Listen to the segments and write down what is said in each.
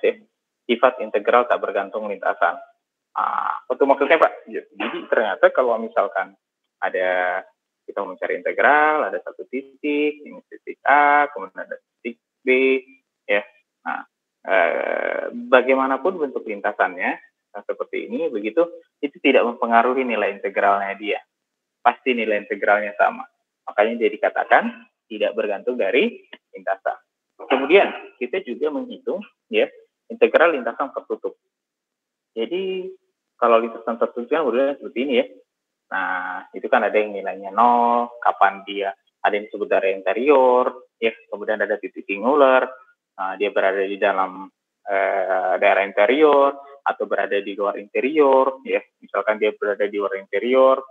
ya, sifat integral tak bergantung lintasan. Itu maksudnya Pak. Jadi ternyata kalau misalkan ada kita mencari integral, ada satu titik, ini titik A, kemudian ada titik B, ya. Nah, bagaimanapun bentuk lintasannya, seperti ini, begitu, itu tidak mempengaruhi nilai integralnya dia. Pasti nilai integralnya sama. Makanya dia dikatakan tidak bergantung dari lintasan. Kemudian kita juga menghitung ya integral lintasan tertutup. Jadi kalau lintasan tertutup kan modelnya seperti ini ya. Nah, itu kan ada yang nilainya 0, kapan dia ada yang disebut daerah interior, ya, kemudian ada titik singular, dia berada di dalam daerah interior atau berada di luar interior, ya. Misalkan dia berada di luar interior,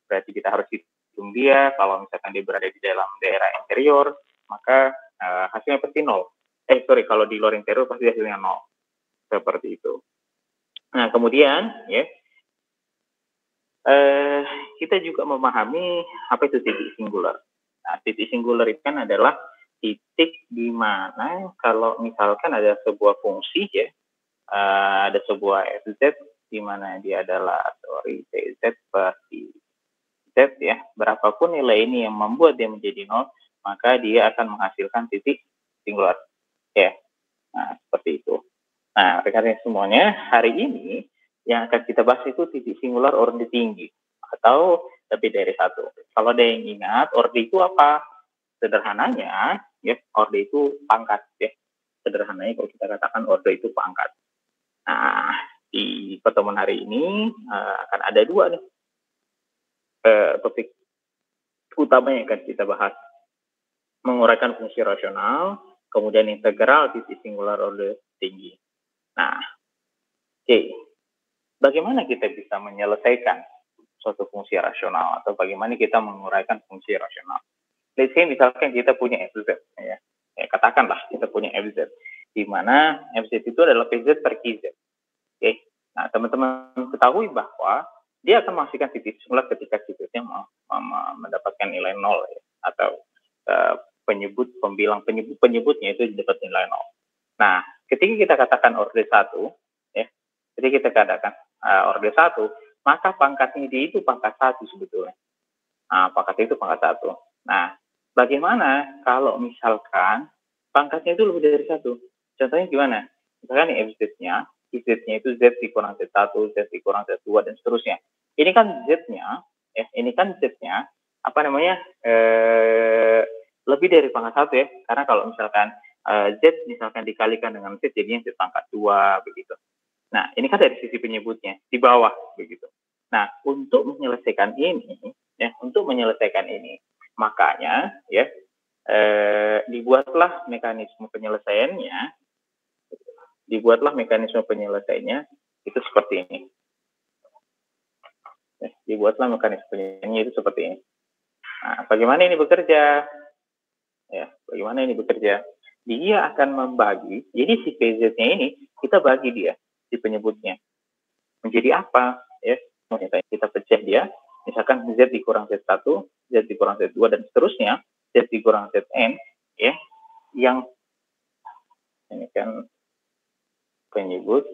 berarti kita harus hitung dia. Kalau misalkan dia berada di dalam daerah interior, maka hasilnya pasti 0. Kalau di luar interior pasti hasilnya 0. Seperti itu. Nah, kemudian ya kita juga memahami apa itu titik singular. Nah, titik singular itu kan adalah titik di mana kalau misalkan ada sebuah fungsi ya, ada sebuah fz di mana dia adalah tz per z ya, berapapun nilai ini yang membuat dia menjadi 0, maka dia akan menghasilkan titik singular ya. Nah, seperti itu. Nah, rekan-rekan semuanya, hari ini yang akan kita bahas itu titik singular orde tinggi atau lebih dari satu. Kalau ada yang ingat, orde itu apa? Sederhananya, ya, orde itu pangkat, ya. Sederhananya kalau kita katakan orde itu pangkat. Nah, di pertemuan hari ini akan ada dua nih topik utama yang akan kita bahas. Menguraikan fungsi rasional, kemudian integral titik singular orde tinggi. Nah, oke. Bagaimana kita bisa menyelesaikan suatu fungsi rasional atau bagaimana kita menguraikan fungsi rasional? Let's say misalkan kita punya fz, ya. Katakanlah kita punya fz, di mana fz itu adalah pz per qz. Oke. Nah, teman-teman ketahui bahwa dia akan menghasilkan titik singular ketika qz-nya mendapatkan nilai 0 ya, atau penyebutnya itu dapat nilai 0. Nah, ketika kita katakan orde 1, ya, ketika kita katakan orde 1, maka pangkatnya dia itu pangkat 1 sebetulnya. Nah, pangkat itu pangkat 1. Nah, bagaimana kalau misalkan pangkatnya itu lebih dari 1? Contohnya gimana? Misalkan nih fz-nya itu z dikurang z1, z dikurang z2, dan seterusnya. Ini kan z-nya, ya, apa namanya, lebih dari pangkat 1 ya, karena kalau misalkan z misalkan dikalikan dengan z, jadinya z pangkat 2, begitu. Nah, ini kan dari sisi penyebutnya, di bawah, begitu. Nah, untuk menyelesaikan ini, makanya, ya, dibuatlah mekanisme penyelesaiannya itu seperti ini. Dibuatlah mekanisme penyelesaiannya itu seperti ini. Nah, bagaimana ini bekerja? Ya, bagaimana ini bekerja? Dia akan membagi, jadi si PZ-nya ini, kita bagi dia, si penyebutnya. Menjadi apa? Ya, kita pecah dia, misalkan Z dikurang Z1, Z dikurang Z2, dan seterusnya, Z dikurang Zn, ya, yang ini kan penyebut,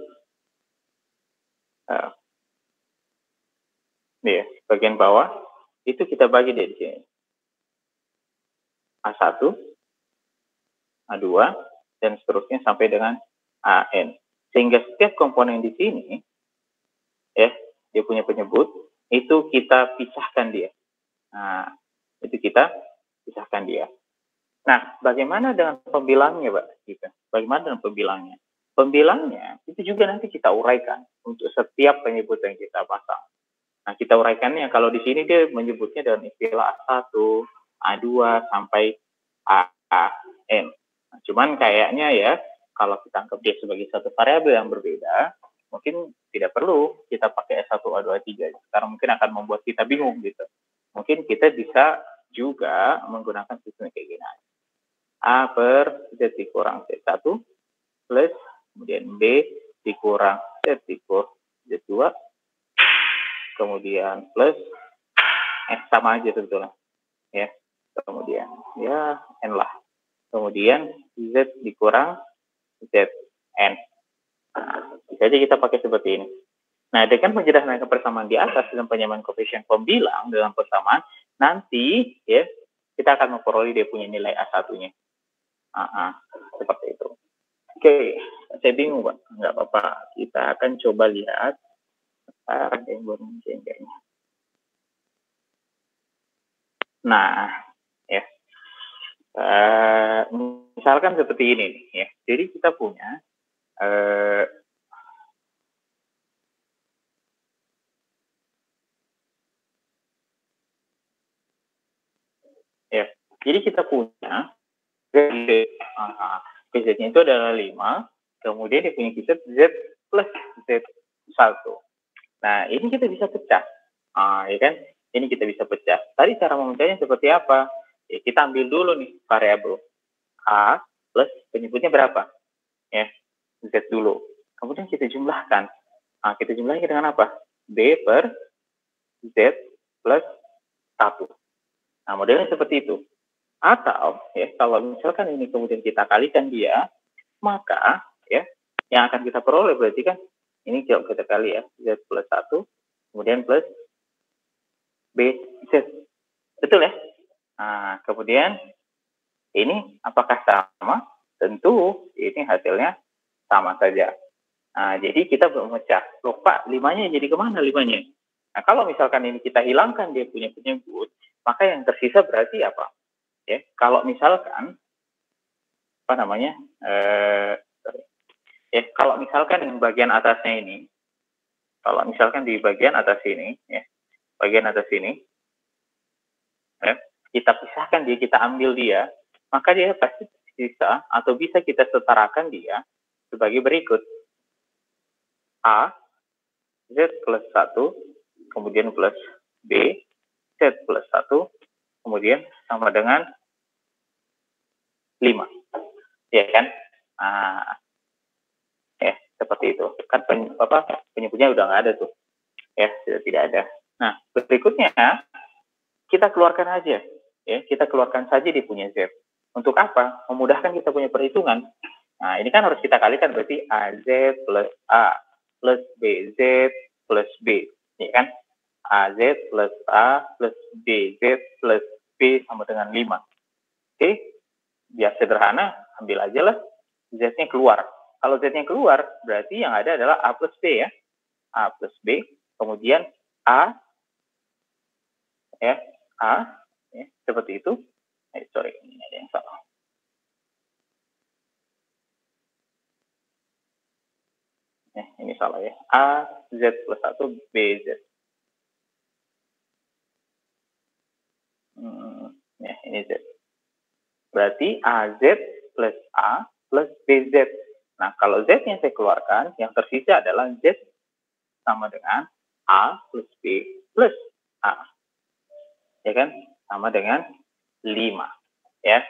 ya, bagian bawah, itu kita bagi dia di sini. A1, A2, dan seterusnya sampai dengan AN. Sehingga setiap komponen di sini, ya, dia punya penyebut, itu kita pisahkan dia. Nah, itu kita pisahkan dia. Nah, bagaimana dengan pembilangnya, Pak? Gitu. Bagaimana dengan pembilangnya? Pembilangnya itu juga nanti kita uraikan untuk setiap penyebut yang kita pasang. Nah, kita uraikannya, kalau di sini dia menyebutnya dengan istilah A1, A2, sampai AN. Nah, cuman kayaknya ya, kalau kita anggap dia sebagai satu variabel yang berbeda, mungkin tidak perlu kita pakai S1, A2, A3. Karena mungkin akan membuat kita bingung gitu. Mungkin kita bisa juga menggunakan sistem kayak gini. A per Z dikurang Z1 plus kemudian B dikurang Z dikurang Z2 kemudian plus sama aja sebetulnya ya, kemudian ya N lah, kemudian Z dikurang Zn. Nah, bisa aja kita pakai seperti ini. Nah, dengan menyederhanakan persamaan di atas dengan penyamaan koefisien pembilang dalam persamaan, nanti ya kita akan memperoleh dia punya nilai A1-nya. Seperti itu. Oke, saya bingung, Pak. Nggak apa-apa. Kita akan coba lihat. Ada yang baru muncul kayaknya. Nah, ya. Misalkan seperti ini nih, ya. Jadi kita punya ya. Jadi kita punya Z-nya itu adalah 5, kemudian dia punya kisah Z plus Z1. Nah, ini kita bisa pecah. Ya kan? Ini kita bisa pecah. Tadi cara memecahnya seperti apa? Ya, kita ambil dulu nih variabel A plus penyebutnya berapa? Ya, Z dulu. Kemudian kita jumlahkan. Kita jumlahkan dengan apa? B per Z plus 1. Nah, modelnya seperti itu. Atau, ya, kalau misalkan ini kemudian kita kalikan dia, maka, ya, yang akan kita peroleh berarti kan, ini kalau kita kali ya, Z plus 1, kemudian plus BZ. Betul ya? Nah, kemudian ini apakah sama? Tentu ini hasilnya sama saja. Nah, jadi kita memecah. Loh Pak, 5-nya jadi kemana 5-nya? Nah, kalau misalkan ini kita hilangkan dia punya penyebut, maka yang tersisa berarti apa? Ya, kalau misalkan apa namanya? Ya, kalau misalkan yang bagian atasnya ini, kalau misalkan di bagian atas ini, ya, bagian atas ini, ya, kita pisahkan dia, kita ambil dia, maka dia pasti bisa atau bisa kita setarakan dia sebagai berikut. A, Z plus 1, kemudian plus B, Z plus 1, kemudian sama dengan 5. Ya kan? Ya, seperti itu. Kan penyebutnya udah nggak ada tuh. Ya, sudah tidak ada. Nah, berikutnya kita keluarkan aja. Ya, kita keluarkan saja di punya Z. Untuk apa? Memudahkan kita punya perhitungan. Nah, ini kan harus kita kalikan berarti AZ plus A plus BZ plus B. Ya kan? AZ plus A plus BZ plus B sama dengan 5. Oke? Biar sederhana, ambil aja lah. Z-nya keluar. Kalau Z-nya keluar, berarti yang ada adalah A plus B ya. A plus B, kemudian A, ya, A, ya, seperti itu. Sorry, ini ada yang salah. Ini salah ya. A, Z plus 1, B, Z. Ya, ini Z. Berarti AZ plus A plus BZ. Nah, kalau Z-nya saya keluarkan, yang tersisa adalah Z sama dengan A plus B plus A. Ya kan? Sama dengan 5. Ya.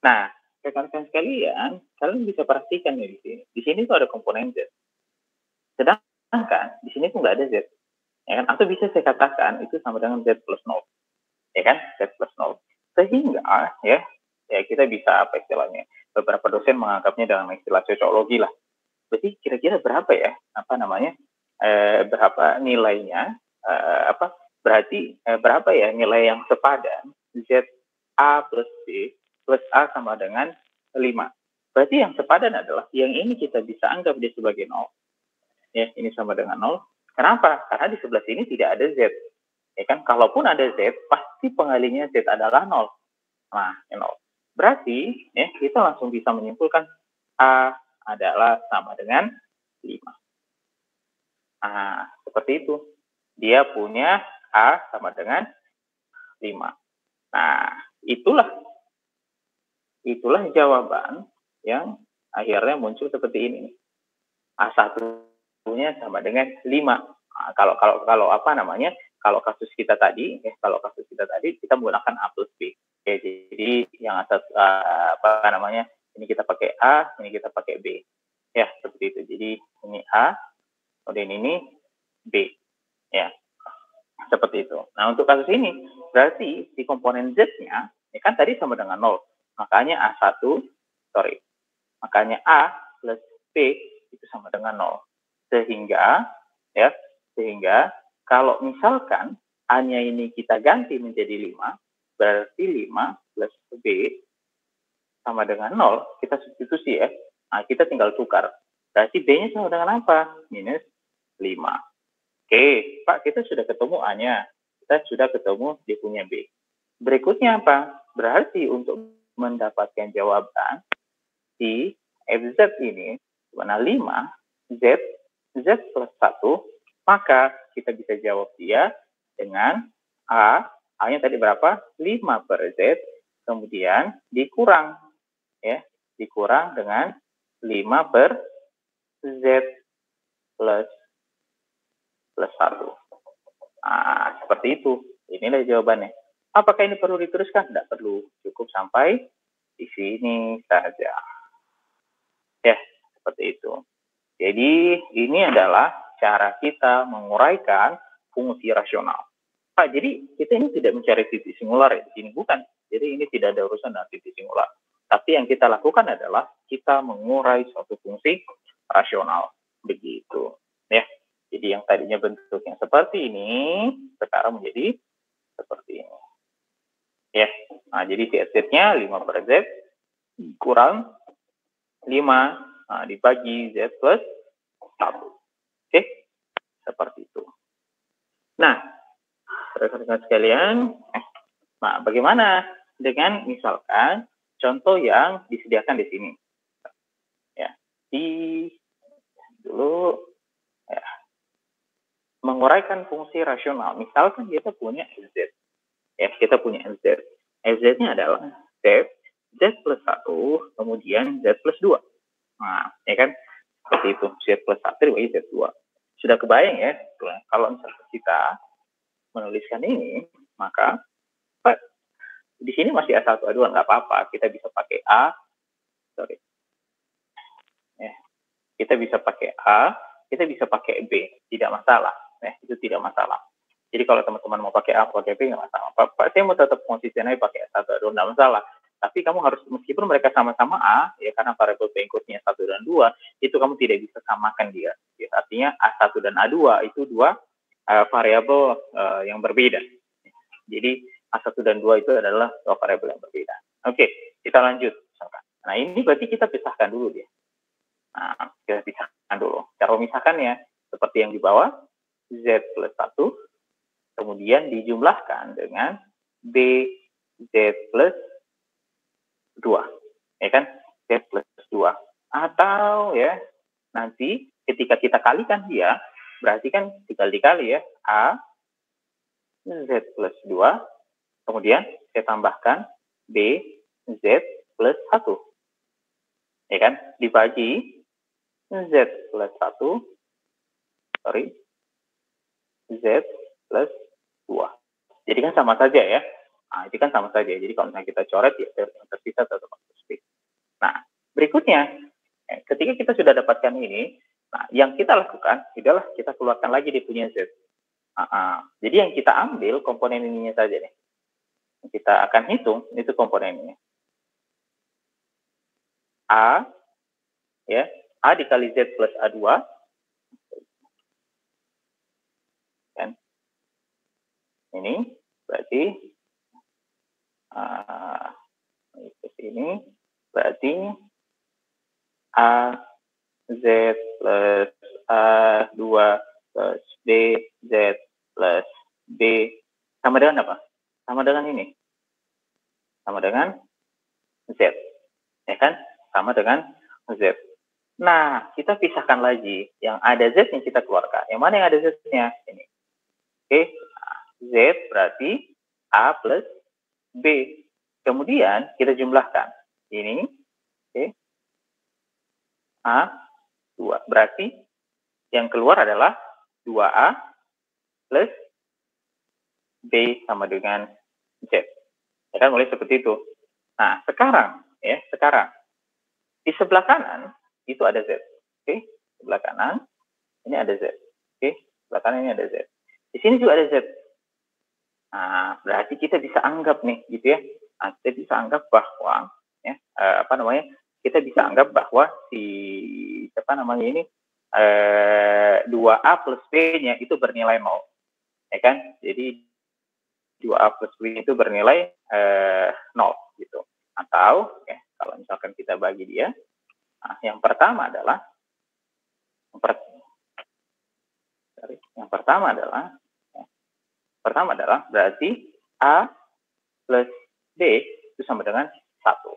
Nah, rekan-rekan sekalian, kalian bisa perhatikan ya di sini. Di sini tuh ada komponen Z. Sedangkan di sini tuh nggak ada Z. Ya kan? Atau bisa saya katakan itu sama dengan Z plus 0. Ya kan? Z plus 0. Sehingga ya kita bisa apa istilahnya, beberapa dosen menganggapnya dalam istilah cocoklogi lah. Berarti kira-kira berapa ya berapa nilainya berarti berapa ya nilai yang sepadan Z A plus B plus A sama dengan 5. Berarti yang sepadan adalah yang ini kita bisa anggap dia sebagai 0. Ya, ini sama dengan 0. Kenapa? Karena di sebelah sini tidak ada Z. Ya kan, kalaupun ada Z, pasti pengalinya Z adalah 0. Nah, 0. Berarti ya kita langsung bisa menyimpulkan A adalah sama dengan 5. Nah, seperti itu. Dia punya A sama dengan 5. Nah, itulah jawaban yang akhirnya muncul seperti ini. A1-nya sama dengan 5. Nah, kalau apa namanya? Kalau kasus kita tadi, kita menggunakan A plus B. Oke, jadi yang ini kita pakai A, ini kita pakai B. Ya, seperti itu. Jadi ini A, kemudian ini B. Ya, seperti itu. Nah, untuk kasus ini, berarti di komponen Z-nya, ya kan tadi sama dengan 0. Makanya makanya A plus B itu sama dengan 0. Sehingga kalau misalkan A-nya ini kita ganti menjadi 5, berarti 5 plus B sama dengan 0, kita substitusi ya. Nah, kita tinggal tukar. Berarti B-nya sama dengan apa? Minus 5. Oke, Pak, kita sudah ketemu A-nya. Kita sudah ketemu dia punya B. Berikutnya apa? Berarti untuk mendapatkan jawaban si FZ ini, mana 5, Z plus 1, maka kita bisa jawab dia dengan A-nya tadi berapa? 5 per Z, kemudian dikurang dengan 5 per Z plus 1. Nah, seperti itu. Inilah jawabannya. Apakah ini perlu diteruskan? Tidak perlu. Cukup sampai di sini saja. Ya, seperti itu. Jadi, ini adalah cara kita menguraikan fungsi rasional. Pak, jadi kita ini tidak mencari titik singular ya di sini, bukan. Jadi ini tidak ada urusan dengan titik singular. Tapi yang kita lakukan adalah kita mengurai suatu fungsi rasional. Begitu. Ya. Jadi yang tadinya bentuknya seperti ini, sekarang menjadi seperti ini. Ya. Nah, jadi Z-nya 5 per Z kurang 5 dibagi Z plus 1. Oke? Seperti itu. Nah, rekan-rekan sekalian, nah bagaimana dengan misalkan contoh yang disediakan di sini? Ya, dulu ya, menguraikan fungsi rasional. Misalkan kita punya FZ. Ya, kita punya FZ. FZ-nya adalah Z plus 1, kemudian Z plus 2. Nah, ya kan? Seperti itu. Z plus 1 dibagi Z 2. Sudah kebayang ya? Kalau misalkan kita menuliskan ini, maka di sini masih A1, A2, nggak apa-apa. Kita bisa pakai kita bisa pakai A, kita bisa pakai B. Tidak masalah. Itu tidak masalah. Jadi kalau teman-teman mau pakai A, pakai B, nggak masalah. Pak, saya mau tetap konsisten aja pakai A1, A2, nggak masalah. Tapi kamu harus, meskipun mereka sama-sama A, ya karena variabel pengikutnya 1 dan 2, itu kamu tidak bisa samakan dia. Ya, artinya A1 dan A2 itu dua variabel yang berbeda. Jadi A1 dan 2 itu adalah dua variabel yang berbeda. Oke, kita lanjut. Nah, ini berarti kita pisahkan dulu dia. Nah, kita pisahkan dulu. Cara memisahkannya seperti yang di bawah, Z plus 1, kemudian dijumlahkan dengan B Z plus 2. Ya kan? Z plus 2. Atau ya, nanti ketika kita kalikan dia, berarti kan tinggal dikali ya, A Z plus 2, kemudian saya tambahkan B Z plus 1. Ya kan? Dibagi Z plus 1, Z plus 2. Jadi kan sama saja ya. Nah, itu kan sama saja. Jadi kalau misalnya kita coret, ya terpisah tetap positif. Nah, berikutnya, ketika kita sudah dapatkan ini, nah, yang kita lakukan adalah kita keluarkan lagi dia punya Z. Jadi yang kita ambil komponen ininya saja nih. Kita akan hitung itu komponennya. A, ya, A dikali Z plus A2, kan? Ini berarti ini berarti A Z plus A2 plus B Z plus B sama dengan apa? Sama dengan ini. Sama dengan Z. Ya kan? Sama dengan Z. Nah, kita pisahkan lagi. Yang ada Z yang kita keluarkan. Yang mana yang ada Z-nya? Ini. Oke. Z berarti A plus B. Kemudian kita jumlahkan. Ini. Oke. A2. Berarti yang keluar adalah 2A plus B sama dengan Z. Ya kan, mulai seperti itu. Nah, sekarang di sebelah kanan itu ada Z. Oke, sebelah kanan ini ada Z. Oke, sebelah kanan ini ada Z. Di sini juga ada Z. Nah, berarti kita bisa anggap nih, gitu ya. Nah, kita bisa anggap bahwa kita bisa anggap bahwa si apa namanya ini 2A plus B-nya itu bernilai 0. Ya kan? Jadi 2A plus B itu bernilai 0 gitu. Atau ya, kalau misalkan kita bagi dia, nah, yang pertama adalah berarti A plus B itu sama dengan 1.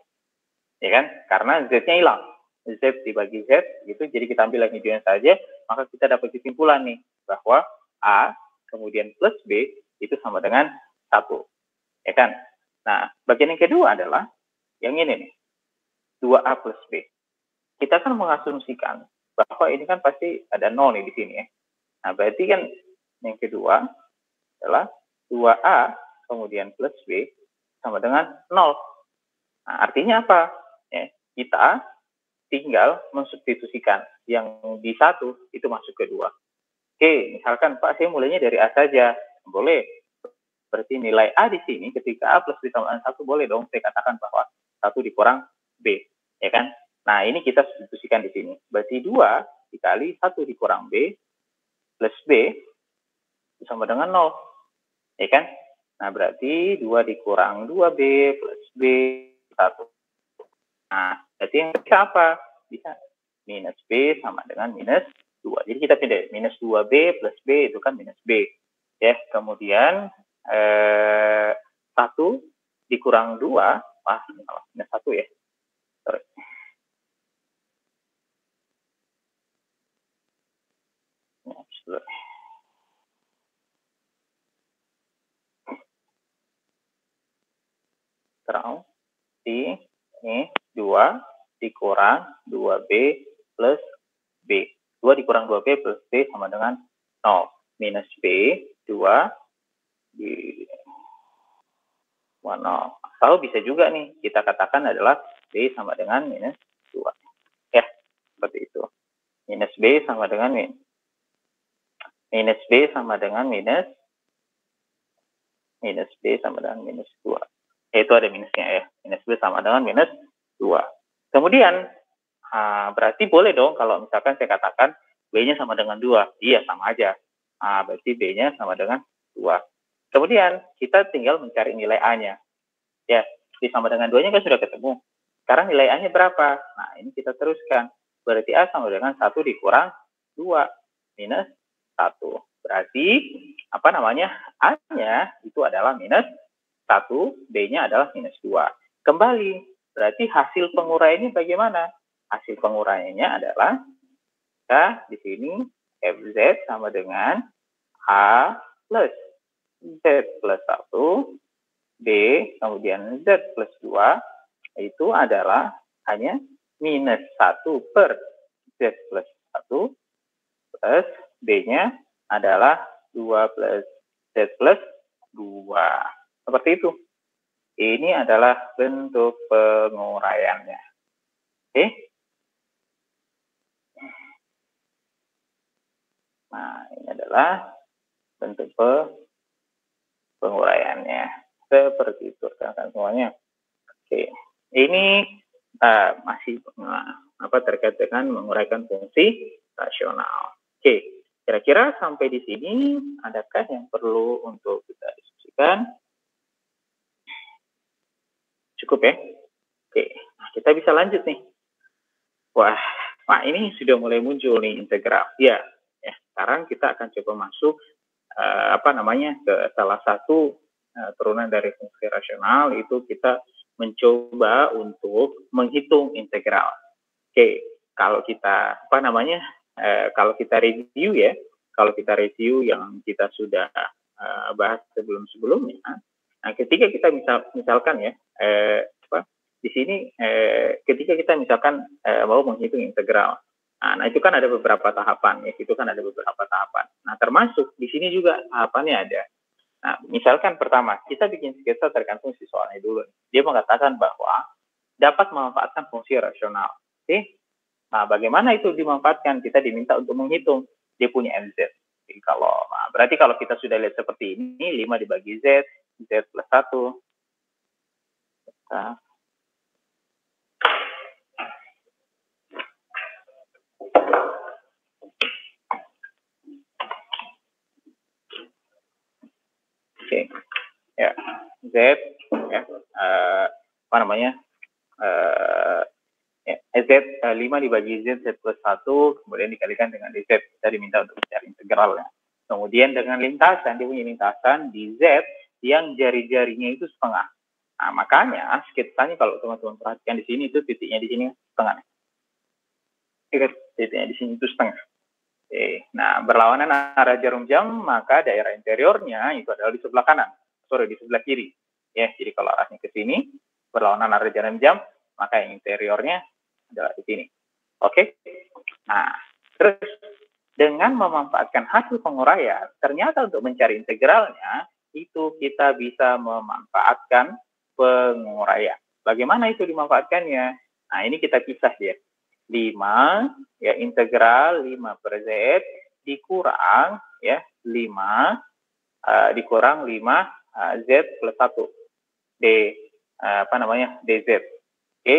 Ya kan? Karena Z-nya hilang. Z dibagi Z, gitu. Jadi kita ambil yang hijaunya saja, maka kita dapat kesimpulan nih, bahwa A kemudian plus B itu sama dengan 1. Ya kan? Nah, bagian yang kedua adalah yang ini nih, 2A plus B. Kita kan mengasumsikan bahwa ini kan pasti ada 0 nih di sini ya. Nah, berarti kan yang kedua adalah 2A kemudian plus B sama dengan 0. Nah, artinya apa? Ya, kita tinggal mensubstitusikan yang di 1 itu masuk ke 2. Oke, misalkan Pak, saya mulainya dari A saja. Boleh. Berarti nilai A di sini ketika A plus B sama dengan 1, boleh dong saya katakan bahwa 1 dikurang B. Ya kan? Nah, ini kita substitusikan di sini. Berarti 2 dikali 1 dikurang B plus B sama dengan 0. Ya kan? Nah, berarti 2 dikurang 2B plus B 1. Nah, berarti yang bisa apa? Bisa minus B sama dengan minus 2. Jadi kita pilih minus 2B plus B itu kan minus B. Ya, kemudian 1 dikurang 2, minus 1 ya. Sorry. Terus ini 2 dikurang 2B plus B. 2 dikurang 2B plus B sama dengan 0. Minus B, 2 di 0. Atau bisa juga nih, kita katakan adalah B sama dengan minus 2. Ya, seperti itu. Minus B sama dengan minus B sama dengan minus B sama dengan minus 2. Itu ada minusnya ya. Minus B sama dengan minus 2. Kemudian, berarti boleh dong kalau misalkan saya katakan B-nya sama dengan 2. Iya, sama aja. Berarti B-nya sama dengan 2. Kemudian, kita tinggal mencari nilai A-nya. Ya, B sama dengan 2-nya kan sudah ketemu. Sekarang nilai A-nya berapa? Nah, ini kita teruskan. Berarti A sama dengan 1 dikurang 2 minus 1. Berarti, A-nya itu adalah minus 1, B-nya adalah minus 2. Kembali, berarti hasil penguraiannya bagaimana? Hasil penguraiannya adalah, di sini FZ sama dengan A plus Z plus 1, B kemudian Z plus 2, itu adalah hanya minus 1 per Z plus 1, plus B-nya adalah 2 plus Z plus 2. Seperti itu. Ini adalah bentuk penguraiannya. Oke? Nah, ini adalah bentuk penguraiannya. Seperti itu, rekan semuanya. Oke. Ini masih terkait dengan menguraikan fungsi rasional. Oke. Kira-kira sampai di sini, adakah yang perlu untuk kita diskusikan? Cukup ya? Oke, nah, kita bisa lanjut nih. Wah, ini sudah mulai muncul nih integral. Ya, sekarang kita akan coba masuk ke salah satu turunan dari fungsi rasional, itu kita mencoba untuk menghitung integral. Oke, kalau kita kalau kita review ya, yang kita sudah bahas sebelumnya. Nah, ketika kita misalkan ya, di sini ketika kita misalkan mau menghitung integral, nah itu kan ada beberapa tahapan ya, Nah, termasuk di sini juga tahapannya ada. Nah, misalkan pertama kita bikin sketsa tergantung si soalnya dulu. Dia mengatakan bahwa dapat memanfaatkan fungsi rasional. Oke? Nah, bagaimana itu dimanfaatkan? Kita diminta untuk menghitung dia punya MZ. Jadi berarti kalau kita sudah lihat seperti ini, 5 dibagi Z, Z plus 1. ya Z ya apa namanya Z 5 dibagi Z plus 1 kemudian dikalikan dengan dz, kita diminta untuk mencari integralnya. Kemudian dengan lintasan, dia punya lintasan di Z yang jari-jarinya itu setengah. Nah, makanya sketsanya kalau teman-teman perhatikan di sini itu titiknya di sini setengah. Titiknya di sini itu setengah. Oke. Nah, berlawanan arah jarum jam, maka daerah interiornya itu adalah di sebelah kanan. Di sebelah kiri. Ya, jadi kalau arahnya ke sini, berlawanan arah jarum jam, maka yang interiornya adalah di sini. Oke. Nah, terus dengan memanfaatkan hasil penguraian, ternyata untuk mencari integralnya, itu kita bisa memanfaatkan penguraian. Bagaimana itu dimanfaatkannya? Nah, ini kita pisah ya. 5, ya integral 5 per Z dikurang ya 5 dikurang 5 Z plus 1 dz. Oke,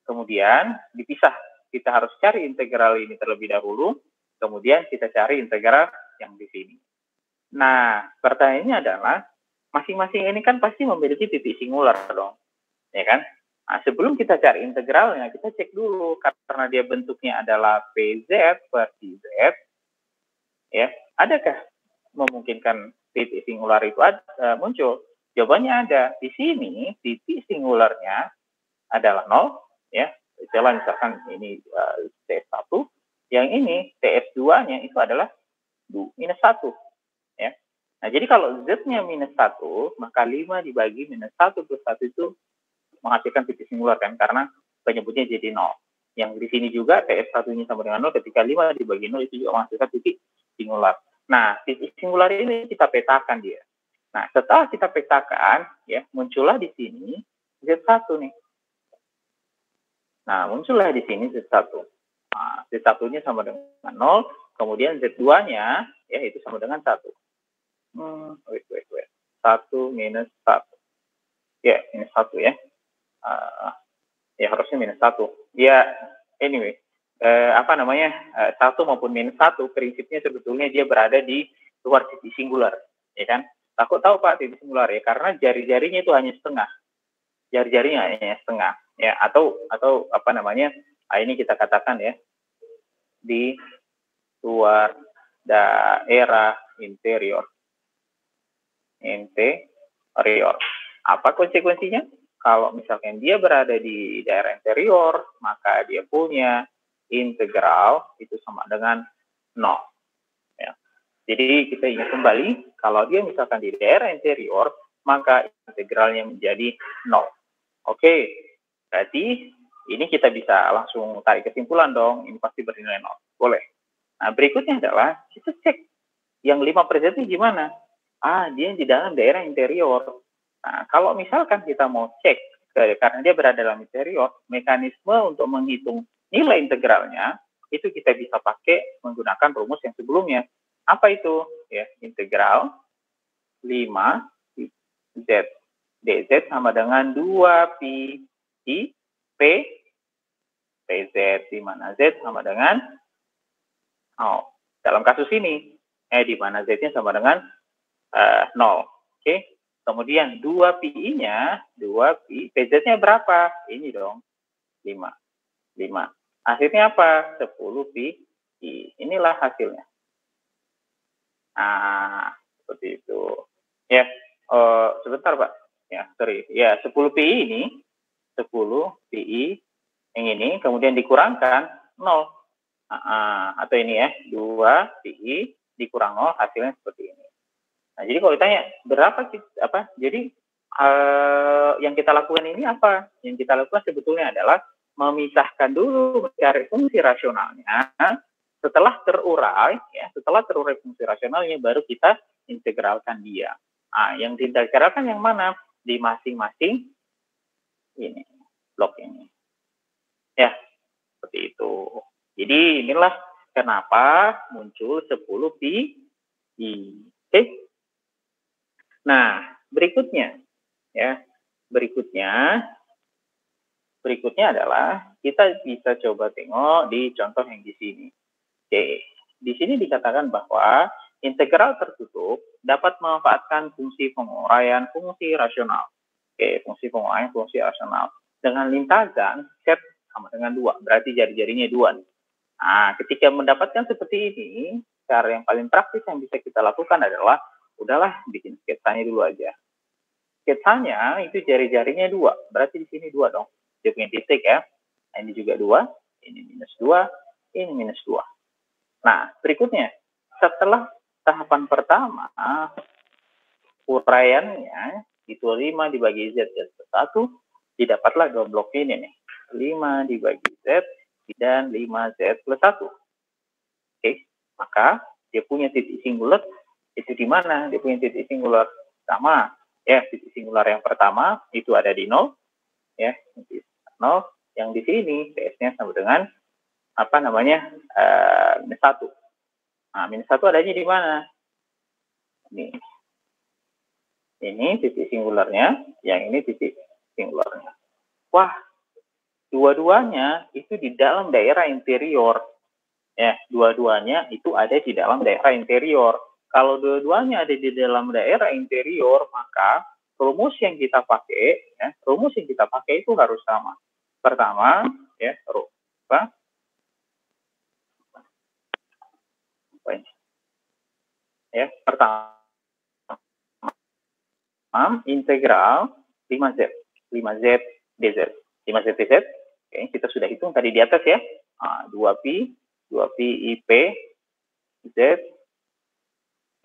kemudian dipisah. Kita harus cari integral ini terlebih dahulu, kemudian kita cari integral yang di sini. Nah, pertanyaannya adalah masing-masing ini kan pasti memiliki titik singular dong, ya kan? Nah, sebelum kita cari integralnya, kita cek dulu karena dia bentuknya adalah PZ per TZ, ya, adakah memungkinkan titik singular itu muncul? Jawabannya ada. Di sini titik singularnya adalah 0, ya. Misalkan ini TF1, yang ini TF2-nya itu adalah minus 1, ya. Nah, jadi kalau Z-nya minus 1, maka 5 dibagi minus 1 plus 1 itu menghasilkan titik singular kan, karena penyebutnya jadi 0. Yang di sini juga TF1-nya sama dengan 0, ketika 5 dibagi 0 itu juga menghasilkan titik singular. Nah, titik singular ini kita petakan dia. Nah, setelah kita petakan, ya, muncullah di sini Z1 nih. Nah, muncullah di sini Z1. Nah, Z1-nya sama dengan 0, kemudian Z2-nya, ya, itu sama dengan 1. Wait. 1 minus 1. Ya, minus 1 ya. Ya, harusnya minus 1. Ya, anyway. 1 maupun minus 1, prinsipnya sebetulnya dia berada di luar titik singular. Ya kan? Aku tahu Pak titik singular ya, karena jari-jarinya itu hanya setengah. Jari-jarinya hanya setengah. Ya, atau ini kita katakan ya, di luar daerah interior. Apa konsekuensinya? Kalau misalkan dia berada di daerah interior, maka dia punya integral itu sama dengan 0. Ya. Jadi kita ingat kembali, kalau dia misalkan di daerah interior, maka integralnya menjadi 0. Oke, berarti ini kita bisa langsung tarik kesimpulan dong, ini pasti bernilai 0. Boleh. Nah, berikutnya adalah kita cek yang 5 per Z ini gimana? Dia di dalam daerah interior. Nah, kalau misalkan kita mau cek, karena dia berada dalam interior, mekanisme untuk menghitung nilai integralnya, itu kita bisa pakai menggunakan rumus yang sebelumnya. Apa itu? Ya, integral 5 Z dz sama dengan 2 pi I P PZ, di mana Z sama dengan dalam kasus ini, di mana Z-nya sama dengan 0. Oke. Kemudian 2 pi-nya, 2 pi, PZ-nya berapa? Ini dong, 5. Hasilnya apa? 10 pi I. Inilah hasilnya. Nah, seperti itu. Ya, sebentar Pak. Ya, sorry. Ya, 10 pi ini, 10 pi yang ini, kemudian dikurangkan 0. Atau ini ya, 2 pi dikurang 0, hasilnya seperti ini. Nah, jadi kalau ditanya berapa jadi yang kita lakukan ini apa? Yang kita lakukan sebetulnya adalah memisahkan dulu mencari fungsi rasionalnya. Setelah terurai fungsi rasionalnya, baru kita integralkan dia. Yang diintegralkan yang mana? Di masing-masing ini blok ini. Ya, seperti itu. Jadi inilah kenapa muncul 10 pi I. Oke. Nah, berikutnya adalah kita bisa coba tengok di contoh yang di sini. Oke, di sini dikatakan bahwa integral tertutup dapat memanfaatkan fungsi penguraian fungsi rasional. Oke, fungsi penguraian fungsi rasional. Dengan lintasan Z sama dengan 2, berarti jari-jarinya 2 nih. Nah, ketika mendapatkan seperti ini, cara yang paling praktis yang bisa kita lakukan adalah, udahlah bikin sketsanya dulu aja. Sketsanya itu jari-jarinya 2, berarti di sini 2 dong. Dia punya titik ya. Nah, ini juga 2, ini minus 2, ini minus 2. Nah, berikutnya, setelah tahapan pertama, uraiannya itu 5 dibagi Z plus 1, didapatlah 2 blok ini nih. 5 dibagi Z dan 5Z plus 1. Oke, maka dia punya titik singular itu di mana? Dia punya titik singular sama. Ya, titik singular yang pertama itu ada di 0. Ya, di 0. Yang di sini PS-nya sama dengan apa namanya? Minus 1. Nah, minus 1 adanya di mana? Ini titik singularnya, yang ini titik singularnya. Wah, dua-duanya itu di dalam daerah interior. Ya, dua-duanya itu ada di dalam daerah interior. Kalau dua-duanya ada di dalam daerah interior, maka rumus yang kita pakai, itu harus sama. Pertama, ya, pertama integral 5Z dz. 5Z dz, oke, kita sudah hitung tadi di atas ya. 2pi IP Z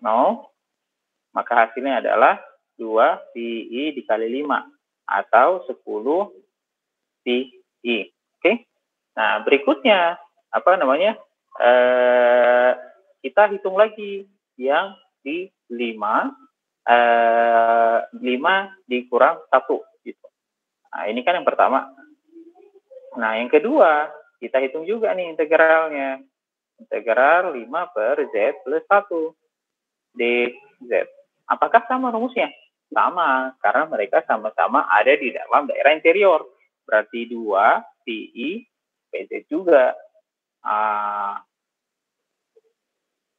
0, maka hasilnya adalah 2pi dikali 5 atau 10 pi. Oke. Nah, berikutnya apa namanya? Kita hitung lagi yang di 5 dikurang 1 gitu. Nah, ini kan yang pertama. Nah, yang kedua, kita hitung juga nih integralnya. Integral 5 per Z plus 1 dz. Apakah sama rumusnya? Sama, karena mereka sama-sama ada di dalam daerah interior. Berarti 2 pi PZ juga.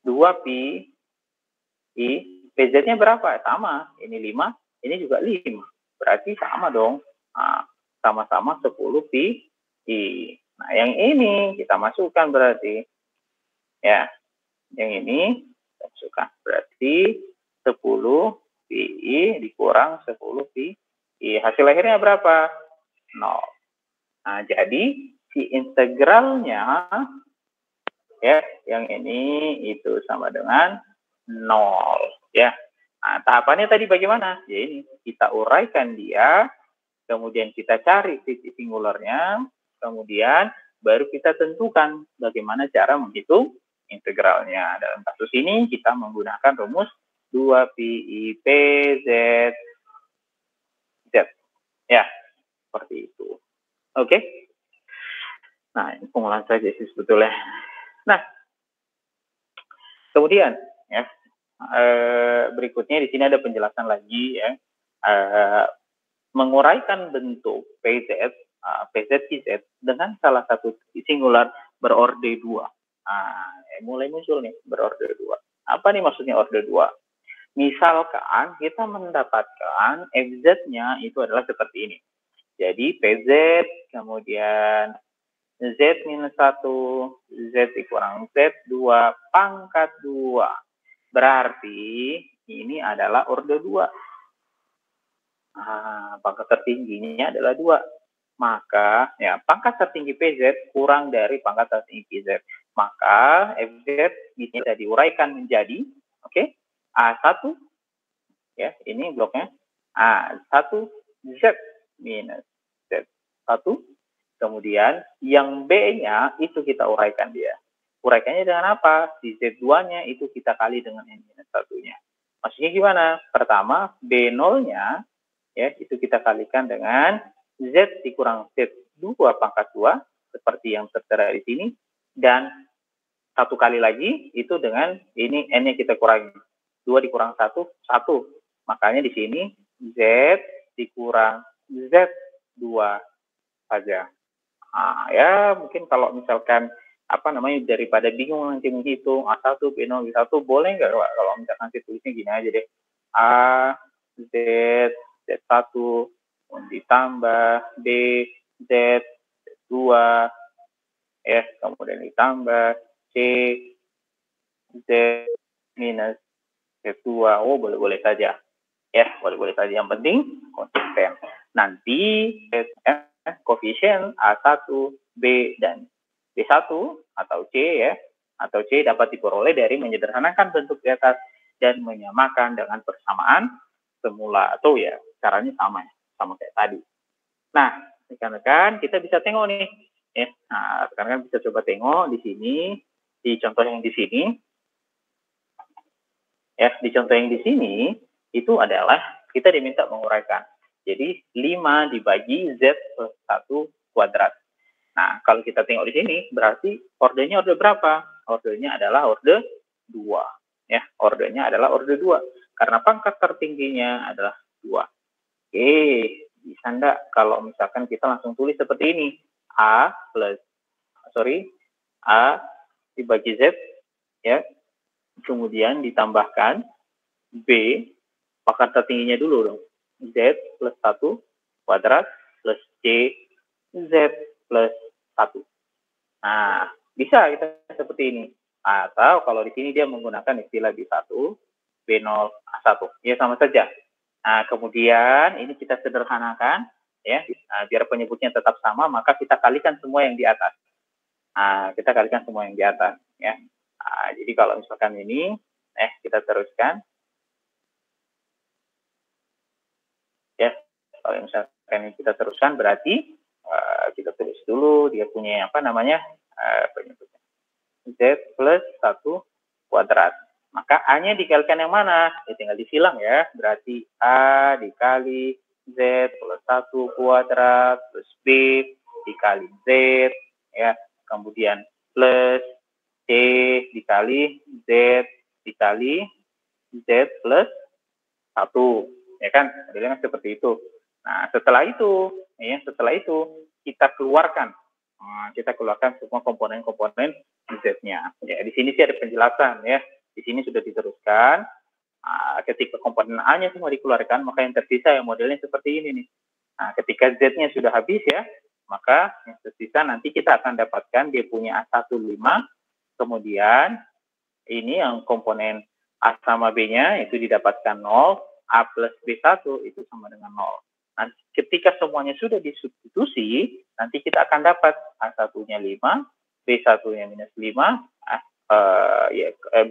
2 pi PZ-nya berapa? Sama, ini 5, ini juga 5. Berarti sama dong. Sama-sama 10 pi. Nah, yang ini kita masukkan berarti. Ya, yang ini kita masukkan. Berarti 10 pi dikurang 10 pi. Hasil akhirnya berapa? 0. Nah, jadi si integralnya ya, yang ini itu sama dengan 0 ya. Nah, tahapannya tadi bagaimana? Ya ini, kita uraikan dia, kemudian kita cari titik singularnya, kemudian baru kita tentukan bagaimana cara menghitung integralnya. Dalam kasus ini kita menggunakan rumus 2pi PZ Z. Ya, seperti itu. Oke. Nah, ini pengulangan saja sih sebetulnya. Nah, kemudian ya, berikutnya di sini ada penjelasan lagi ya, menguraikan bentuk PZ, PZ dengan salah satu singular berorde 2. Mulai muncul nih berorde 2. Apa nih maksudnya orde 2? Misalkan kita mendapatkan FZ-nya itu adalah seperti ini. Jadi PZ kemudian Z minus 1, Z dikurang Z2 pangkat 2. Berarti ini adalah orde 2. Pangkat tertingginya adalah 2. Maka ya pangkat tertinggi PZ kurang dari pangkat tertinggi PZ. Maka FZ bisa diuraikan menjadi A1 ya, ini bloknya A1 Z minus Z1. Kemudian yang B-nya itu kita uraikan dia. Uraikannya dengan apa? Di Z2-nya itu kita kali dengan N-1-nya. Maksudnya gimana? Pertama, B0-nya ya itu kita kalikan dengan Z dikurang Z2 pangkat 2 seperti yang tertera di sini, dan satu kali lagi itu dengan ini N-nya kita kurangi. 2 dikurang 1, 1. Makanya di sini Z dikurang Z2 saja. Ya mungkin kalau misalkan daripada bingung nanti menghitung A1, B0, B1, boleh nggak kalau misalkan tulisnya gini aja deh. A, Z, Z1, ditambah B, Z, Z2, ya, kemudian ditambah C, Z, minus Z2. Oh, boleh-boleh saja. Ya, boleh-boleh saja. Yang penting konsisten. Nanti koefisien A1, B, dan B1 atau C ya, atau C dapat diperoleh dari menyederhanakan bentuk di atas dan menyamakan dengan persamaan semula, atau ya caranya sama kayak tadi. Nah, rekan-rekan kita bisa tengok nih ya. Nah, rekan-rekan bisa coba tengok di sini, di contoh yang di sini. Ya, di contoh yang di sini itu adalah kita diminta menguraikan. Jadi 5 dibagi Z plus 1 kuadrat. Nah, kalau kita tengok di sini, berarti ordernya order berapa? Ordernya adalah order 2. Ya, ordernya adalah order 2. Karena pangkat tertingginya adalah 2. Oke, bisa enggak kalau misalkan kita langsung tulis seperti ini? A dibagi Z, ya. Kemudian ditambahkan B, pangkat tertingginya dulu dong. Z plus 1 kuadrat plus C Z plus 1. Nah, bisa kita seperti ini. Atau kalau di sini dia menggunakan istilah B1, B0, A1. Ya, sama saja. Nah, kemudian ini kita sederhanakan, ya. Nah, biar penyebutnya tetap sama, maka kita kalikan semua yang di atas. Nah, kita kalikan semua yang di atas, ya. Nah, jadi kalau misalkan ini, kita teruskan. Ya, kalau misalkan kita teruskan berarti kita tulis dulu dia punya penyebutnya Z plus 1 kuadrat. Maka A-nya dikalikan yang mana? Ya, tinggal disilang ya. Berarti A dikali Z plus 1 kuadrat plus B dikali Z, ya. Kemudian plus C dikali Z dikali Z plus 1. Ya kan, modelnya seperti itu. Nah, setelah itu kita keluarkan semua komponen-komponen Z-nya. Ya, di sini sih ada penjelasan ya. Di sini sudah diteruskan. Ketika komponen A-nya semua dikeluarkan, maka yang tersisa yang modelnya seperti ini nih. Nah, ketika Z-nya sudah habis ya, maka yang tersisa nanti kita akan dapatkan dia punya A1 5, kemudian ini yang komponen A sama B-nya itu didapatkan 0, A plus B1 itu sama dengan 0. Nah, ketika semuanya sudah disubstitusi, nanti kita akan dapat A1-nya 5, B1-nya minus 5,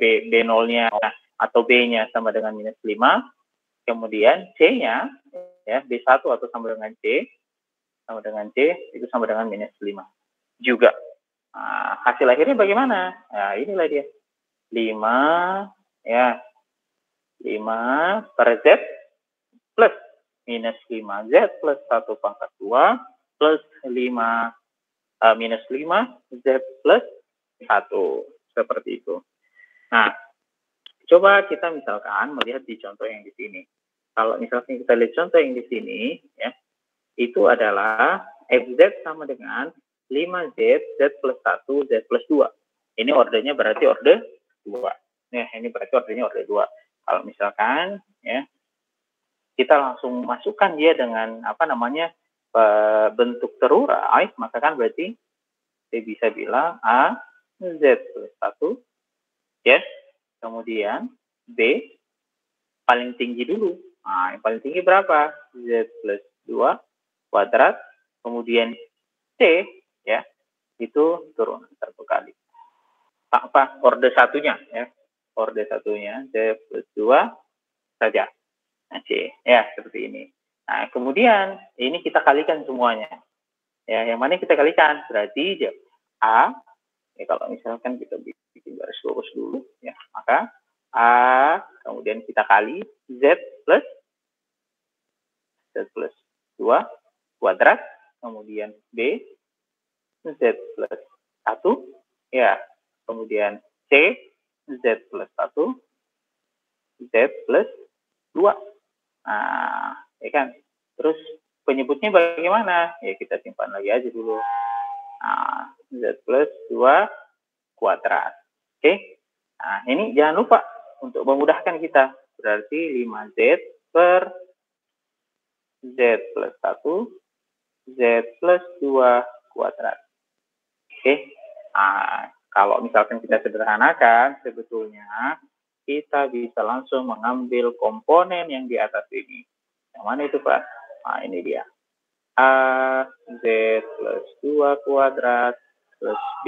B0-nya atau B-nya sama dengan minus 5, kemudian C-nya, ya, B1 atau sama dengan C itu sama dengan minus 5 juga. Nah, hasil akhirnya bagaimana? Nah, inilah dia. 5, ya, 5 per Z plus minus 5Z plus 1 pangkat 2 plus 5 minus 5Z plus 1. Seperti itu. Nah, coba kita misalkan melihat di contoh yang di sini. Kalau misalkan kita lihat contoh yang di sini, ya, itu adalah FZ sama dengan 5Z, Z plus 1, Z plus 2. Ini ordernya berarti order 2. Nah, ini berarti ordernya order 2. Kalau misalkan ya kita langsung masukkan dia dengan bentuk terurai, maka kan berarti saya bisa bilang A Z plus 1, ya. Kemudian B paling tinggi dulu. Nah, yang paling tinggi berapa? Z plus 2 kuadrat. Kemudian C, ya, itu turun terkali. Order satunya, ya. Order satunya Z plus 2 saja. Nah, C, ya, seperti ini. Nah, kemudian ini kita kalikan semuanya. Ya, yang mana kita kalikan? Berarti A, ya, kalau misalkan kita bikin garis lurus dulu, ya, maka A, kemudian kita kali Z plus 2 kuadrat, kemudian B, Z plus 1, ya, kemudian C, Z plus 1, Z plus 2. Nah, ya kan. Terus penyebutnya bagaimana? Ya, kita simpan lagi aja dulu. Nah, Z plus 2 kuadrat. Oke. Nah, ini jangan lupa untuk memudahkan kita. Berarti 5Z per Z plus 1, Z plus 2 kuadrat. Oke. Nah, kalau misalkan kita sederhanakan, sebetulnya kita bisa langsung mengambil komponen yang di atas ini. Yang mana itu, Pak? Nah, ini dia. A, Z plus 2 kuadrat, plus B,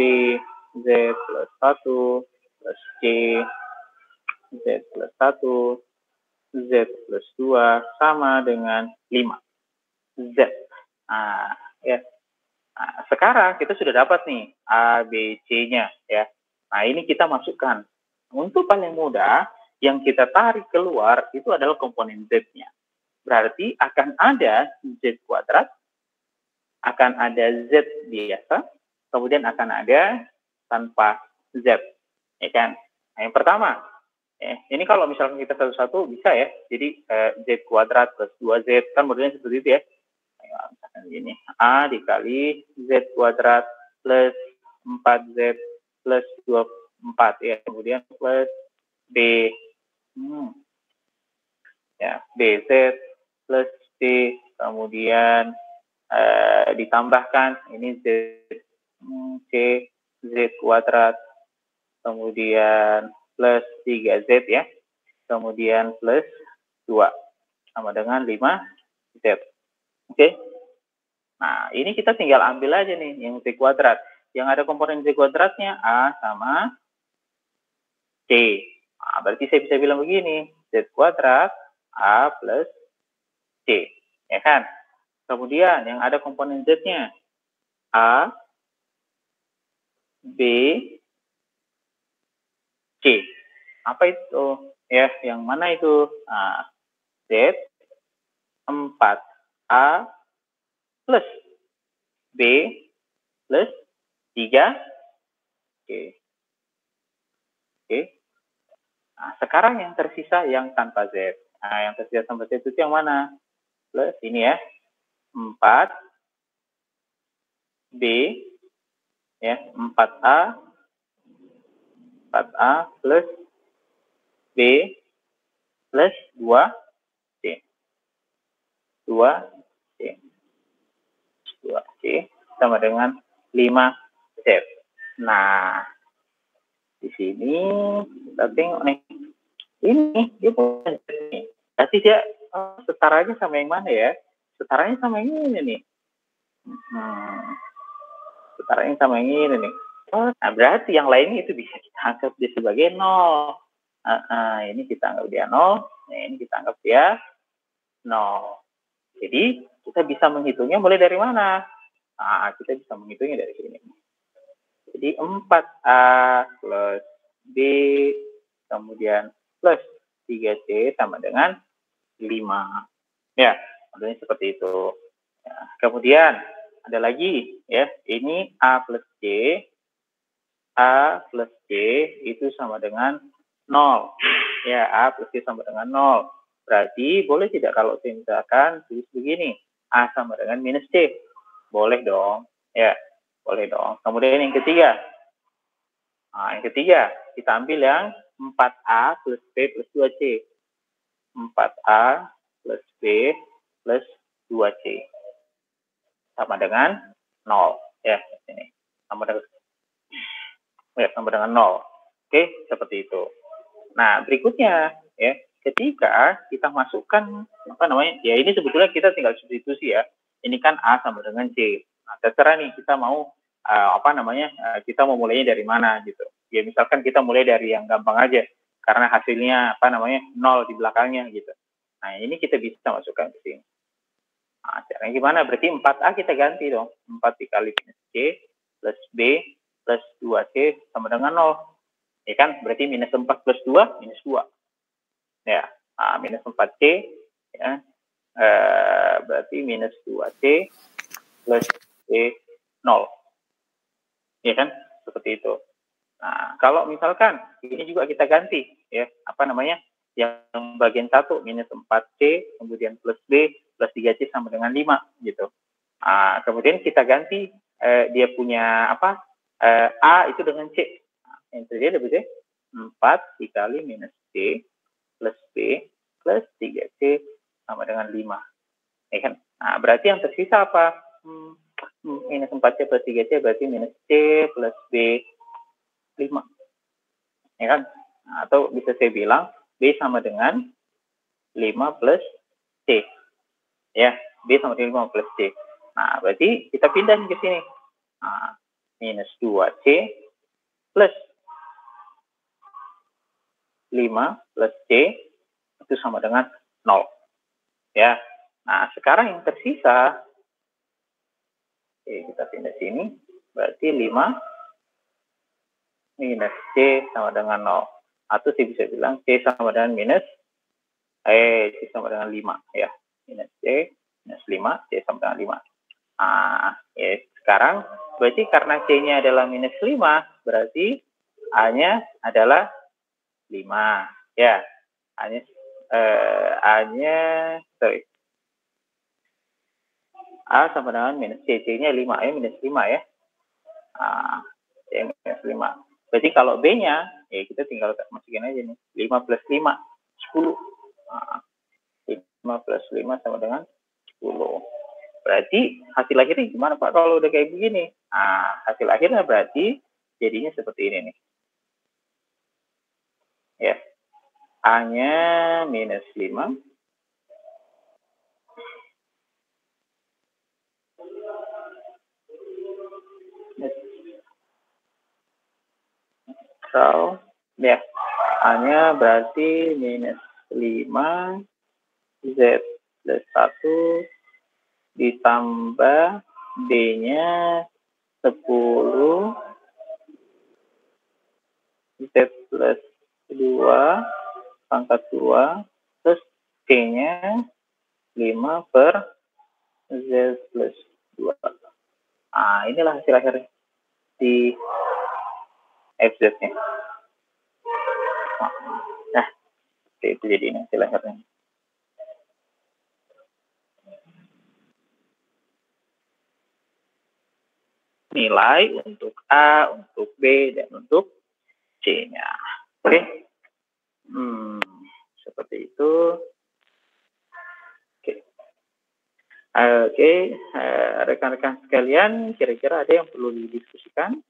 Z plus 1, plus C, Z plus 1, Z plus 2, sama dengan 5. Z. Nah, ya. Nah, sekarang kita sudah dapat nih A, B, C-nya, ya. Nah, ini kita masukkan. Untuk paling mudah, yang kita tarik keluar itu adalah komponen Z-nya. Berarti akan ada Z kuadrat, akan ada Z biasa, kemudian akan ada tanpa Z. Ya kan? Nah, yang pertama, ini kalau misalkan kita satu-satu bisa ya. Jadi Z kuadrat plus 2Z, kan modelnya seperti itu ya. Misalkan gini, A dikali Z kuadrat plus 4Z plus 24 ya. Kemudian plus B. Ya, BZ plus C, kemudian ditambahkan ini Z, C, Z kuadrat, kemudian plus 3Z ya, kemudian plus 2, sama dengan 5Z. Oke. Nah, ini kita tinggal ambil aja nih yang Z kuadrat. Yang ada komponen Z kuadratnya A sama C. Nah, berarti saya bisa bilang begini, Z kuadrat A plus C. Ya kan? Kemudian yang ada komponen Z-nya A, B, C. Apa itu? Ya, yang mana itu? Nah, Z 4A plus B plus 3C. Oke. Nah, sekarang yang tersisa yang tanpa Z. Nah, yang tersisa tanpa Z itu yang mana? Plus ini ya. 4 B ya, 4A plus B plus 2C. 2C. 2C sama dengan 5Z. Nah, di sini kita tengok nih. Ini dia punya Z nih. Berarti dia setaranya sama yang mana ya? Setaranya sama yang ini nih. Setaranya sama yang ini nih. Nah, berarti yang lainnya itu bisa kita anggap dia sebagai 0. Ini kita anggap dia 0. Nah, ini kita anggap dia 0. Jadi, kita bisa menghitungnya mulai dari mana? Nah, kita bisa menghitungnya dari sini. Jadi, 4A plus B, kemudian plus 3C sama dengan 5. Ya, modelnya seperti itu. Ya, kemudian, ada lagi, ya, ini A plus C. A plus C itu sama dengan 0. Ya, A plus C sama dengan 0. Berarti boleh tidak kalau saya misalkan tulis begini, A sama dengan minus C? Boleh dong. Ya, boleh dong. Kemudian yang ketiga. Nah, yang ketiga, kita ambil yang 4A plus B plus 2C. 4A plus B plus 2C. Sama dengan 0. Ya, ini. Sama dengan 0. Oke, seperti itu. Nah, berikutnya ya, ketika kita masukkan ya ini sebetulnya kita tinggal substitusi ya. Ini kan A sama dengan C. Nah, terserah nih kita mau kita mau mulainya dari mana gitu. Ya misalkan kita mulai dari yang gampang aja karena hasilnya 0 di belakangnya gitu. Nah, ini kita bisa masukkan ke sini. Nah, caranya gimana? Berarti 4A kita ganti dong. 4 dikali minus C plus B plus 2C sama dengan 0. Ya kan? Berarti minus 4 plus 2, minus 2. Ya, minus 4C, ya. Berarti minus 2C plus C 0. Ya kan? Seperti itu. Nah, kalau misalkan ini juga kita ganti, ya, yang bagian 1 minus 4C, kemudian plus B, plus 3C sama dengan 5, gitu. Kemudian kita ganti dia punya A itu dengan C. Yang terjadi ada berarti 4 dikali minus C plus B plus 3C sama dengan 5. Ya kan? Nah, berarti yang tersisa apa? Minus 4C plus 3C berarti minus C plus B 5. Ya kan? Nah, atau bisa saya bilang B sama dengan 5 plus C. Ya, B sama dengan 5 plus C. Nah, berarti kita pindah ke sini. Nah, minus 2C plus 5 plus C itu sama dengan 0. Ya. Nah, sekarang yang tersisa, kita pindah sini, berarti 5 minus C sama dengan 0. Atau saya bisa bilang C sama dengan C sama dengan 5. Ya. Minus C minus 5, C sama dengan 5. Nah, ya, sekarang berarti karena C-nya adalah minus 5, berarti A-nya adalah 5. Ya, A-nya A sama dengan minus C. C-nya 5, A minus 5 ya. C minus 5. Berarti kalau B-nya, ya kita tinggal masukin aja nih. 5 plus 5, 10. 5 plus 5 sama dengan 10. Berarti hasil akhirnya gimana Pak kalau udah kayak begini? Nah, hasil akhirnya berarti jadinya seperti ini nih. Ya. A-nya minus 5. So, ya. A-nya berarti minus 5 Z plus 1 ditambah D-nya 10 Z plus 2 pangkat 2 terus C-nya 5 per Z plus 2. Nah, inilah hasil akhirnya di FZ-nya. Nah, itu jadi ini hasil akhirnya. Nilai untuk A, untuk B, dan untuk C-nya. Oke. Seperti itu. Oke. Rekan-rekan sekalian, kira-kira ada yang perlu didiskusikan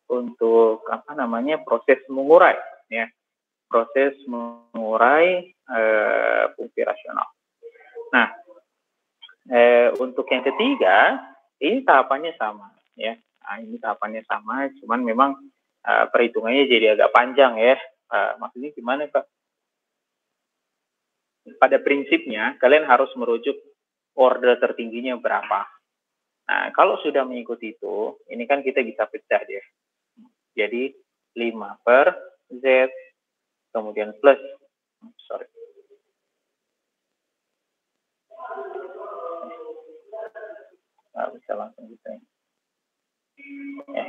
untuk proses mengurai, ya. Proses mengurai fungsi rasional. Nah, untuk yang ketiga, ini tahapannya sama, ya. Nah, ini tahapannya sama, cuman memang perhitungannya jadi agak panjang ya. Maksudnya gimana Pak? Pada prinsipnya kalian harus merujuk order tertingginya berapa. Nah, kalau sudah mengikuti itu, ini kan kita bisa pecah dia. Jadi 5 per Z, kemudian plus, nggak bisa langsung gitu ya.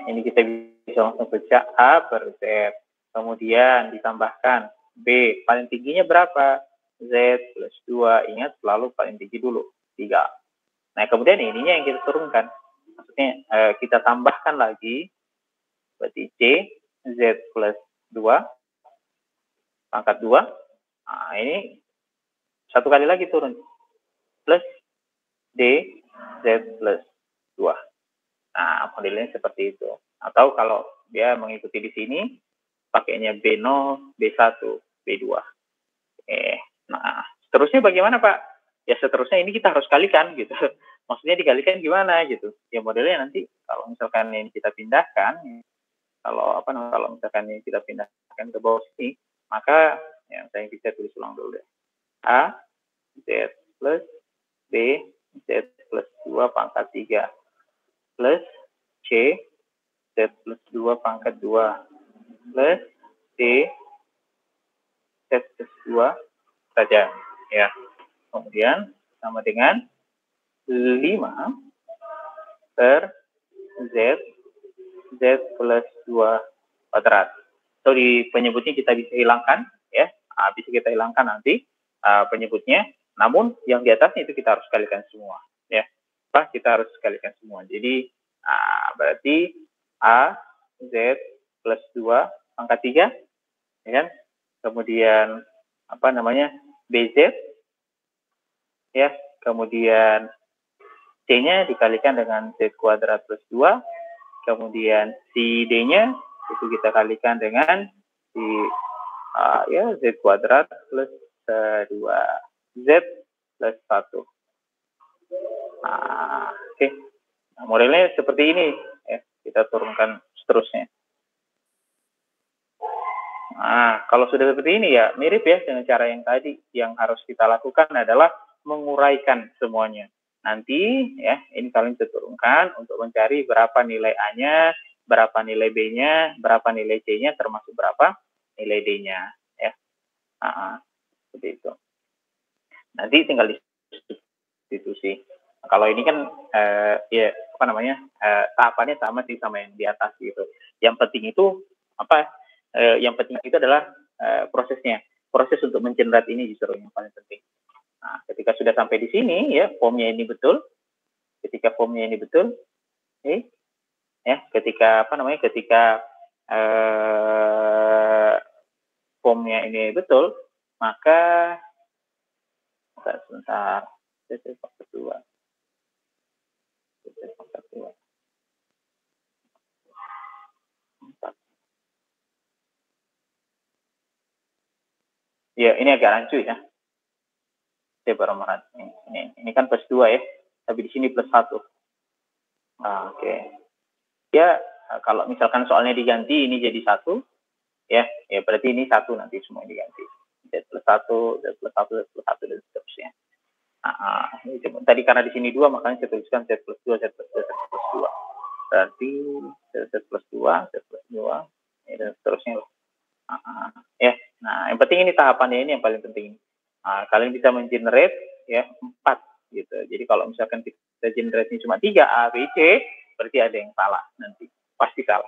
Ini kita bisa langsung pecah A per Z, kemudian ditambahkan B, paling tingginya berapa? Z plus 2, ingat selalu paling tinggi dulu, 3. Nah, kemudian ininya yang kita turunkan. Maksudnya kita tambahkan lagi, berarti C, Z plus 2, pangkat 2. Nah, ini satu kali lagi turun. Plus D, Z plus 2. Nah, modelnya seperti itu. Atau kalau dia mengikuti di sini, pakainya B0, B1, B2. Nah, seterusnya bagaimana Pak? Ya seterusnya ini kita harus kalikan gitu. Maksudnya dikalikan gimana gitu? Ya modelnya nanti kalau misalkan ini kita pindahkan, kalau misalkan ini kita pindahkan ke bawah sini, maka ya saya bisa tulis ulang dulu deh. A Z plus B Z plus 2 pangkat 3 plus C Z plus 2 pangkat 2 plus D Z plus 2 saja ya. Kemudian sama dengan 5 per Z plus 2 kuadrat. So di penyebutnya kita bisa hilangkan ya. Bisa kita hilangkan nanti penyebutnya. Namun yang di atasnya itu kita harus kalikan semua ya. Kita harus kalikan semua. Jadi berarti A Z plus 2 pangkat 3, ya kan? Kemudian apa namanya? BZ, ya. Kemudian C-nya dikalikan dengan Z kuadrat plus 2, kemudian si D-nya itu kita kalikan dengan si ya Z kuadrat plus 2, Z plus 1. Oke. Nah, modelnya seperti ini, ya. Kita turunkan seterusnya. Nah, kalau sudah seperti ini ya mirip ya dengan cara yang tadi. Yang harus kita lakukan adalah menguraikan semuanya. Nanti ya ini kalian bisa turunkan untuk mencari berapa nilai A-nya, berapa nilai B-nya, berapa nilai C-nya, termasuk berapa nilai D-nya. Ya. Seperti itu. Nanti tinggal disubstitusi. Kalau ini kan ya apa namanya tahapannya sama sih sama yang di atas gitu. Yang penting itu apa? Yang penting itu adalah prosesnya. Proses untuk mengenerate ini justru yang paling penting. Nah, ketika sudah sampai di sini ya formnya ini betul. Ketika formnya ini betul, ya ketika apa namanya ketika formnya ini betul, maka sebentar. Pangkat 2. Pangkat 2. 4. Ya, ini agak rancu ya. Saya baru merhatiin. Ini kan plus 2 ya. Tapi di sini plus 1. Oke. Ya, kalau misalkan soalnya diganti ini jadi 1, ya berarti ini 1 nanti semua diganti. Z plus 1, Z plus 1, Z plus 1, dan seterusnya. Tadi karena di sini 2, makanya saya tuliskan Z plus 2, Z plus 2, Z plus 2. Berarti Z plus 2, Z plus 2, dan seterusnya. Ya, nah yang penting ini tahapannya ini yang paling penting. Kalian bisa mengenerate ya 4 gitu. Jadi kalau misalkan kita generate ini cuma 3 A, B, C, berarti ada yang salah nanti. Pasti salah.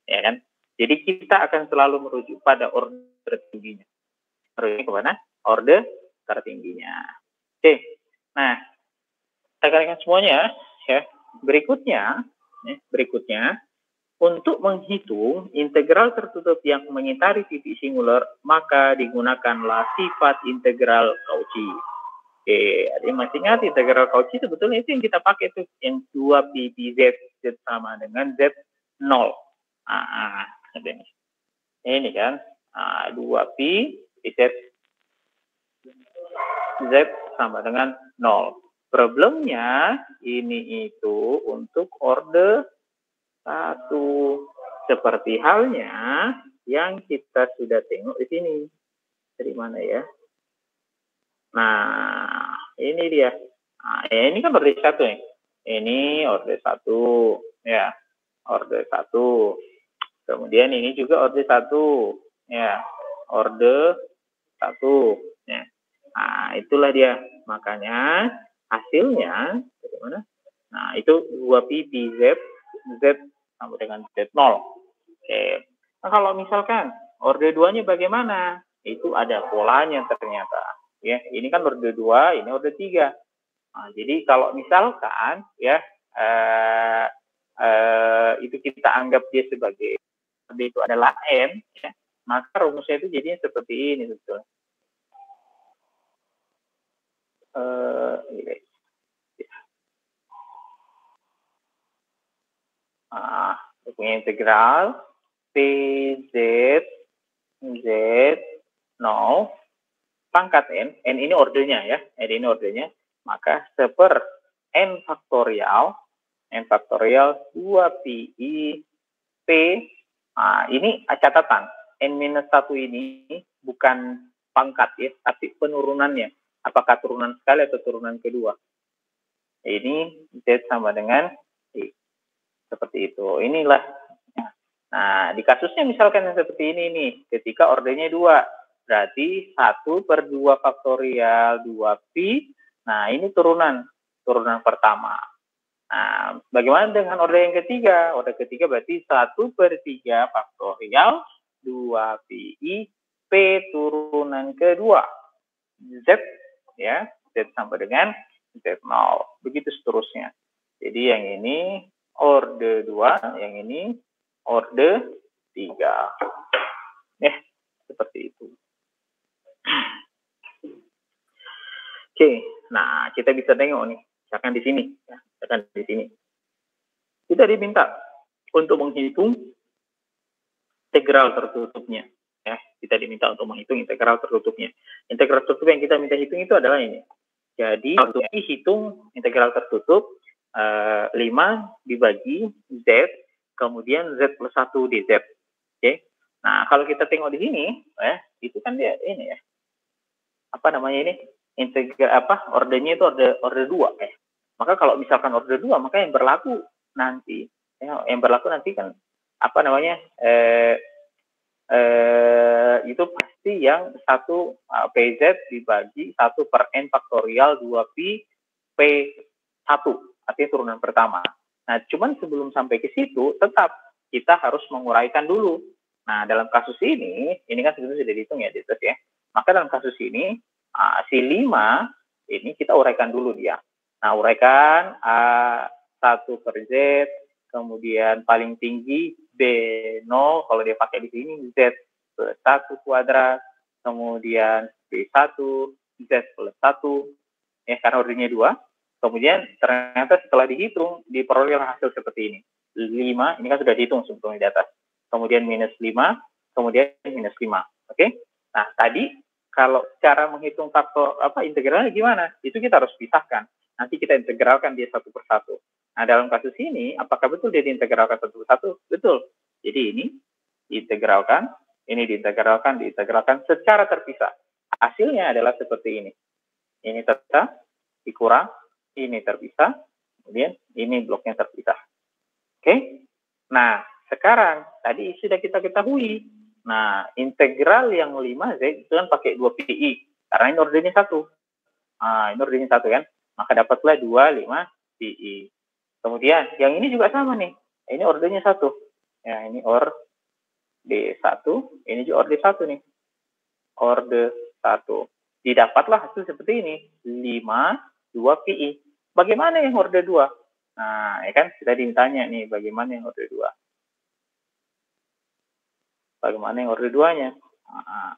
Ya kan? Jadi kita akan selalu merujuk pada order tertingginya. Merujuk kemana? Order tertingginya. Oke. Nah, kita kalikan semuanya ya. Berikutnya untuk menghitung integral tertutup yang mengitari titik singular, maka digunakanlah sifat integral Cauchy. Oke, ada yang masih ingat integral Cauchy sebetulnya itu yang kita pakai tuh, yang 2pi Z sama dengan Z0. Ini kan 2pi Z sama dengan 0. Problemnya ini itu untuk order 1. Seperti halnya yang kita sudah tengok di sini. Dari mana ya? Nah, ini dia. Ini kan order 1 nih. Ini order 1. Ya, order 1. Kemudian ini juga order 1. Ya, order 1. Ya. Nah, itulah dia. Makanya hasilnya bagaimana? Nah, itu 2pi Z sama dengan Z0. Oke. Nah, kalau misalkan order 2-nya bagaimana? Itu ada polanya ternyata. Ya, ini kan order 2, ini order 3. Nah, jadi kalau misalkan ya itu kita anggap dia sebagai itu adalah N, ya, maka rumusnya itu jadinya seperti ini betul. Punya integral PZ Z0 pangkat N ini ordernya ya, N ini ordernya, maka seper N faktorial 2pi P. Ini catatan, N-1 ini bukan pangkat ya, tapi penurunannya. Apakah turunan sekali atau turunan kedua? Ini Z sama dengan I. Seperti itu. Inilah. Nah, di kasusnya misalkan yang seperti ini nih, ketika ordernya 2, berarti 1/2 faktorial 2pi. Nah, ini turunan pertama. Nah, bagaimana dengan order yang ketiga? Order ketiga berarti 1/3 faktorial 2pi P turunan kedua. Z ya, Z sama dengan Z0. Begitu seterusnya. Jadi yang ini order 2, yang ini order 3. Ya, seperti itu. Oke, nah kita bisa tengok nih, misalkan di sini, ya, misalkan di sini. Kita diminta untuk menghitung integral tertutupnya. Ya, kita diminta untuk menghitung integral tertutupnya. Integral tertutup yang kita minta hitung itu adalah ini. Jadi, untuk hitung integral tertutup 5 dibagi Z, kemudian Z plus 1 dZ. Oke. Nah, kalau kita tengok di sini, itu kan dia ini ya. Apa namanya ini? Ordernya itu order 2 ya. Maka kalau misalkan order 2, maka yang berlaku nanti kan apa namanya? Itu pasti yang 1 PZ dibagi 1 per N faktorial 2Pi P1, artinya turunan pertama. Nah, cuman sebelum sampai ke situ, tetap kita harus menguraikan dulu. Nah, dalam kasus ini kan sebetulnya sudah dihitung ya, ya. Maka dalam kasus ini, si 5, ini kita uraikan dulu dia. Nah, uraikan A1 per Z, kemudian paling tinggi B0, kalau dia pakai di sini Z plus 1 kuadrat, kemudian B1 Z plus 1, ya karena ordernya 2. Kemudian ternyata setelah dihitung, diperoleh hasil seperti ini. 5, ini kan sudah dihitung sebetulnya di atas. Kemudian minus 5, kemudian minus 5. Oke? Nah, tadi kalau cara menghitung faktor integralnya gimana? Itu kita harus pisahkan. Nanti kita integralkan dia satu persatu. Nah, dalam kasus ini, apakah betul dia diintegralkan satu persatu? Betul. Jadi ini diintegralkan, ini diintegralkan secara terpisah. Hasilnya adalah seperti ini. Ini tetap dikurang, ini terpisah, kemudian ini bloknya terpisah. Oke? Nah, sekarang tadi sudah kita ketahui. Nah, integral yang 5Z itu kan pakai 2pi, karena ini ordernya 1. Ini ordernya 1 kan? Maka dapatlah 2, 5 pi. Kemudian yang ini juga sama nih. Ini ordernya 1. Ya, ini orde 1, ini juga orde 1 nih. Orde 1. Didapatlah hasil seperti ini. 5, 2 pi. Bagaimana yang orde 2? Nah, ya kan sudah ditanya nih bagaimana yang orde 2. Bagaimana yang orde 2-nya? Nah,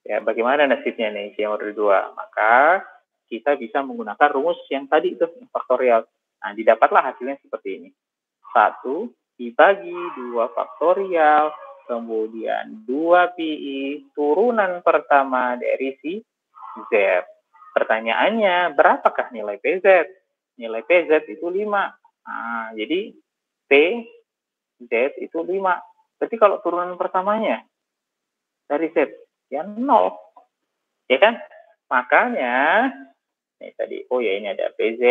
ya, bagaimana nasibnya nih yang orde 2? Maka kita bisa menggunakan rumus yang tadi itu, faktorial. Nah, didapatlah hasilnya seperti ini. 1 dibagi 2 faktorial, kemudian 2 pi turunan pertama dari si Z. Pertanyaannya, berapakah nilai PZ? Nilai PZ itu 5. Nah, jadi PZ itu 5. Berarti kalau turunan pertamanya dari Z, ya 0. Ya kan? Makanya, ini tadi, ini ada PZ,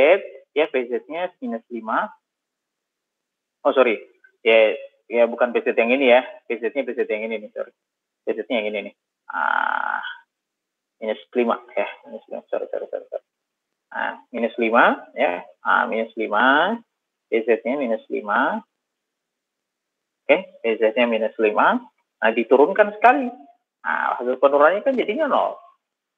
ya PZ-nya minus 5. Oh, sorry. Ya bukan PZ yang ini ya. PZ-nya PZ yang ini nih, sorry. PZ-nya yang ini nih. Minus 5 ya. Minus 5, sorry. Minus 5 ya. Minus 5. PZ-nya minus 5. Oke, PZ-nya minus 5. Nah, diturunkan sekali. Nah, hasil penurunannya kan jadinya 0.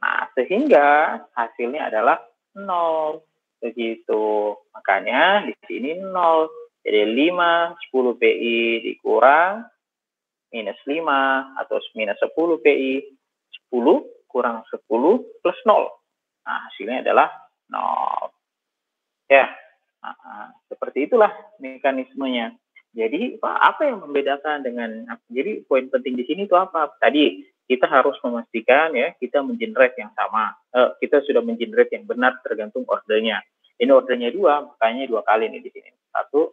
Nah, sehingga hasilnya adalah 0. Begitu. Makanya di sini 0. Jadi 5, 10 PI dikurang minus 5 atau minus 10 PI, 10 kurang 10 plus 0. Nah, hasilnya adalah 0. Ya, seperti itulah mekanismenya. Jadi, apa yang membedakan dengan, jadi poin penting di sini itu apa? Tadi, kita harus memastikan ya, kita mengenerate yang sama. Kita sudah mengenerate yang benar tergantung ordernya. Ini ordernya 2, makanya 2 kali nih di sini. 1,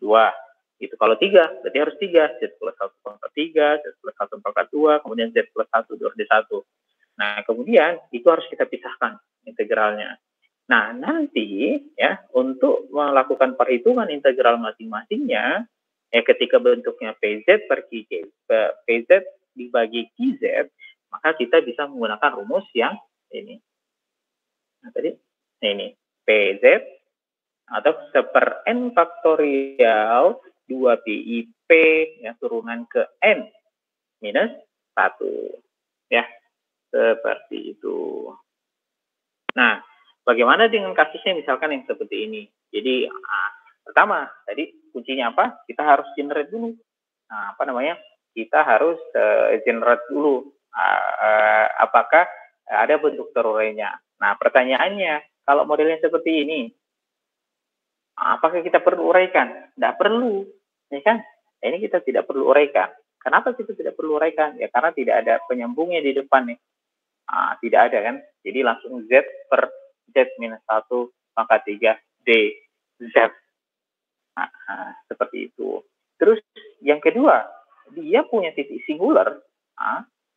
2. Itu kalau 3, berarti harus 3. Z plus 1 pangkat 3, Z plus 1 pangkat 2, kemudian Z plus 1 di orde 1. Nah, kemudian itu harus kita pisahkan integralnya. Nah, nanti ya untuk melakukan perhitungan integral masing-masingnya, ketika bentuknya PZ per QZ, PZ dibagi QZ, maka kita bisa menggunakan rumus yang ini. Nah, tadi ini PZ atau seper N faktorial 2 pi P yang turunan ke N minus 1. Ya, seperti itu. Nah, bagaimana dengan kasusnya misalkan yang seperti ini? Jadi, pertama, tadi kuncinya apa? Kita harus generate dulu. Nah, kita harus generate dulu apakah ada bentuk terurainya. Nah, pertanyaannya, kalau modelnya seperti ini, apakah kita perlu uraikan? Tidak perlu, ya kan? Ini kita tidak perlu uraikan. Kenapa kita tidak perlu uraikan? Ya karena tidak ada penyambungnya di depan nih. Tidak ada kan? Jadi langsung Z per Z minus 1 maka 3 D Z. Seperti itu. Terus yang kedua, dia punya titik singular.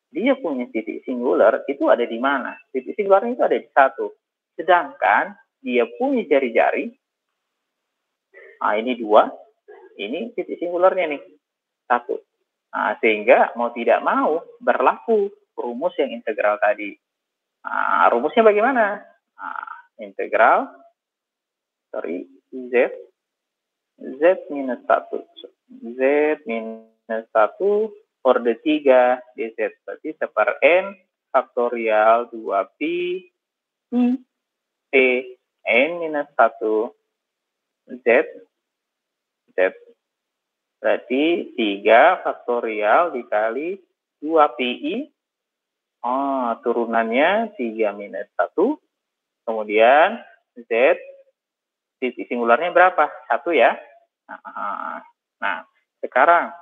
Dia punya titik singular itu ada di mana? Titik singularnya itu ada di 1. Sedangkan dia punya jari-jari. Ini 2. Ini titik singularnya nih. 1. Sehingga mau tidak mau berlaku rumus yang integral tadi. Rumusnya bagaimana? Integral Z minus 1 Z minus 1 order 3 dz berarti seper n faktorial 2pi I p n minus 1 z berarti 3 faktorial dikali 2pi I turunannya 3 minus 1 kemudian z titik singularnya berapa? 1 ya. Nah, sekarang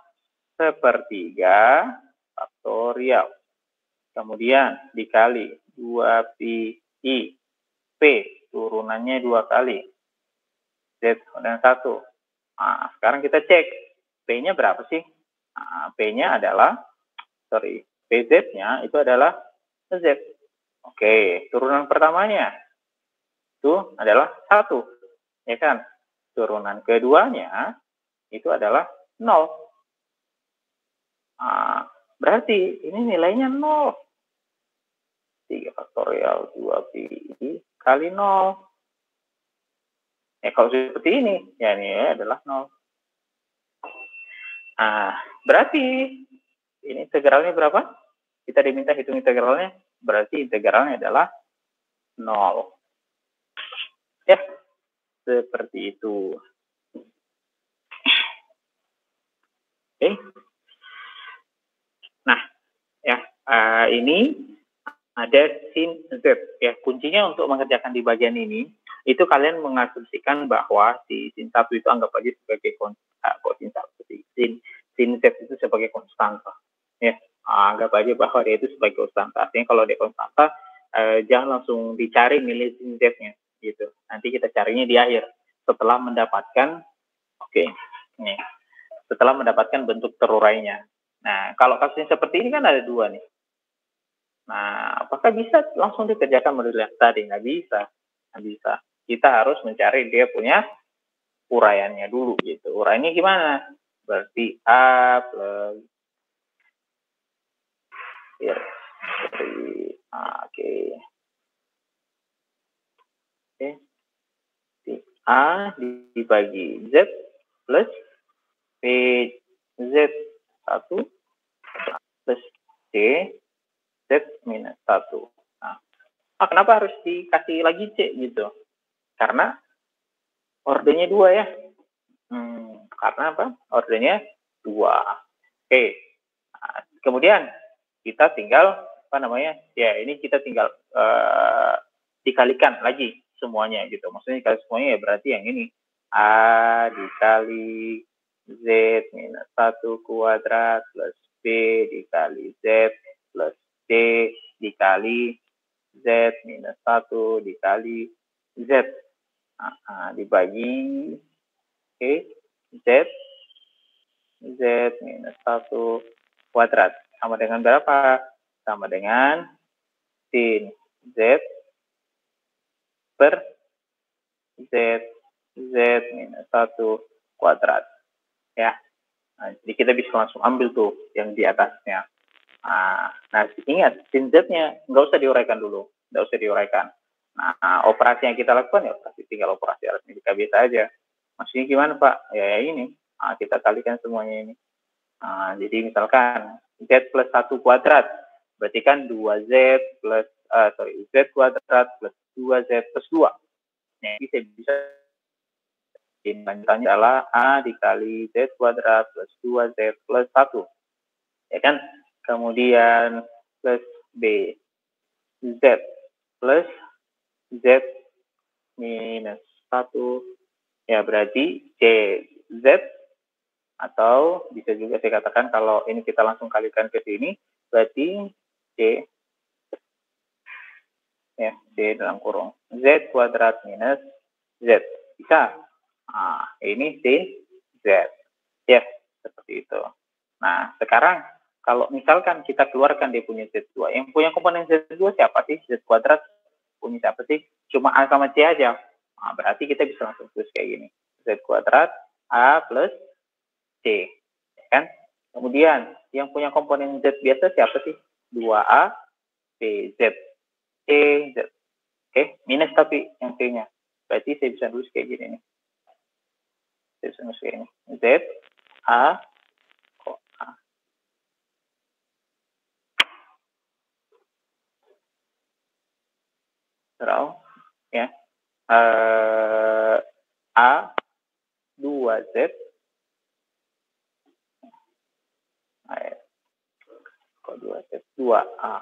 sepertiga faktorial. Kemudian dikali 2pi I P turunannya 2 kali. Z dan 1. Sekarang kita cek. P-nya berapa sih? P-nya adalah, PZ-nya itu adalah Z. Oke, turunan pertamanya itu adalah 1. Ya kan? Turunan keduanya itu adalah 0. Berarti ini nilainya 0. 3 faktorial 2pi kali 0. Kalau seperti ini, ya ini adalah 0. Berarti ini integralnya berapa? Kita diminta hitung integralnya, berarti integralnya adalah 0. Ya, seperti itu. Oke. Nah, ya ini ada sin Z. Ya, kuncinya untuk mengerjakan di bagian ini, itu kalian mengasumsikan bahwa si sin 1 itu anggap aja sebagai sin Z itu sebagai konstanta. Ya, anggap aja bahwa dia itu sebagai konstanta. Artinya kalau dia konstanta, jangan langsung dicari nilai sin Z-nya gitu. Nanti kita carinya di akhir setelah mendapatkan setelah mendapatkan bentuk terurainya. Nah, kalau kasusnya seperti ini kan ada 2 nih. Nah, apakah bisa langsung dikerjakan model yang tadi? Nggak bisa. Kita harus mencari dia punya uraiannya dulu gitu. Uraiannya gimana? Berarti A plus A dibagi Z plus PZ 1 plus C Z minus 1. Kenapa harus dikasih lagi C gitu? Karena ordernya 2 ya. Karena apa? Ordernya 2. Kemudian kita tinggal ini kita tinggal dikalikan lagi semuanya gitu. Maksudnya dikali semuanya ya berarti yang ini A dikali Z minus 1 kuadrat plus B dikali Z plus D dikali Z minus 1 dikali Z. Dibagi Z minus 1 kuadrat. Sama dengan berapa? Sama dengan sin Z per Z minus 1 kuadrat. Ya. Jadi kita bisa langsung ambil tuh yang di atasnya. Ingat, sin Z-nya nggak usah diuraikan dulu. Nggak usah diuraikan. Operasi yang kita lakukan ya tinggal operasi aritmetika biasa aja. Maksudnya gimana, Pak? Ya ini. Kita kalikan semuanya ini. Jadi misalkan Z plus 1 kuadrat. Berarti kan 2Z plus, Z kuadrat plus 2Z plus 2. Bisa lanjutannya adalah A dikali Z kuadrat plus 2Z plus 1. ya kan? Kemudian plus B, Z plus Z minus 1, ya berarti C, Z, atau bisa juga saya katakan kalau ini kita langsung kalikan ke sini, berarti C, ya, C dalam kurung, Z kuadrat minus Z, bisa? Nah, ini C, Z, ya, seperti itu. Nah, sekarang kalau misalkan kita keluarkan dia punya Z2, yang punya komponen Z2 siapa sih? Z kuadrat punya siapa sih? Cuma A sama C aja. Nah, berarti kita bisa langsung tulis kayak gini. Z kuadrat A plus C. Ya kan? Kemudian, yang punya komponen Z biasa siapa sih? 2A, B, Z. C, Z. Oke, minus tapi yang C-nya. Berarti saya bisa tulis kayak gini nih. Saya bisa tulis kayak gini. Z, A, draw, ya. A 2Z kok 2Z 2A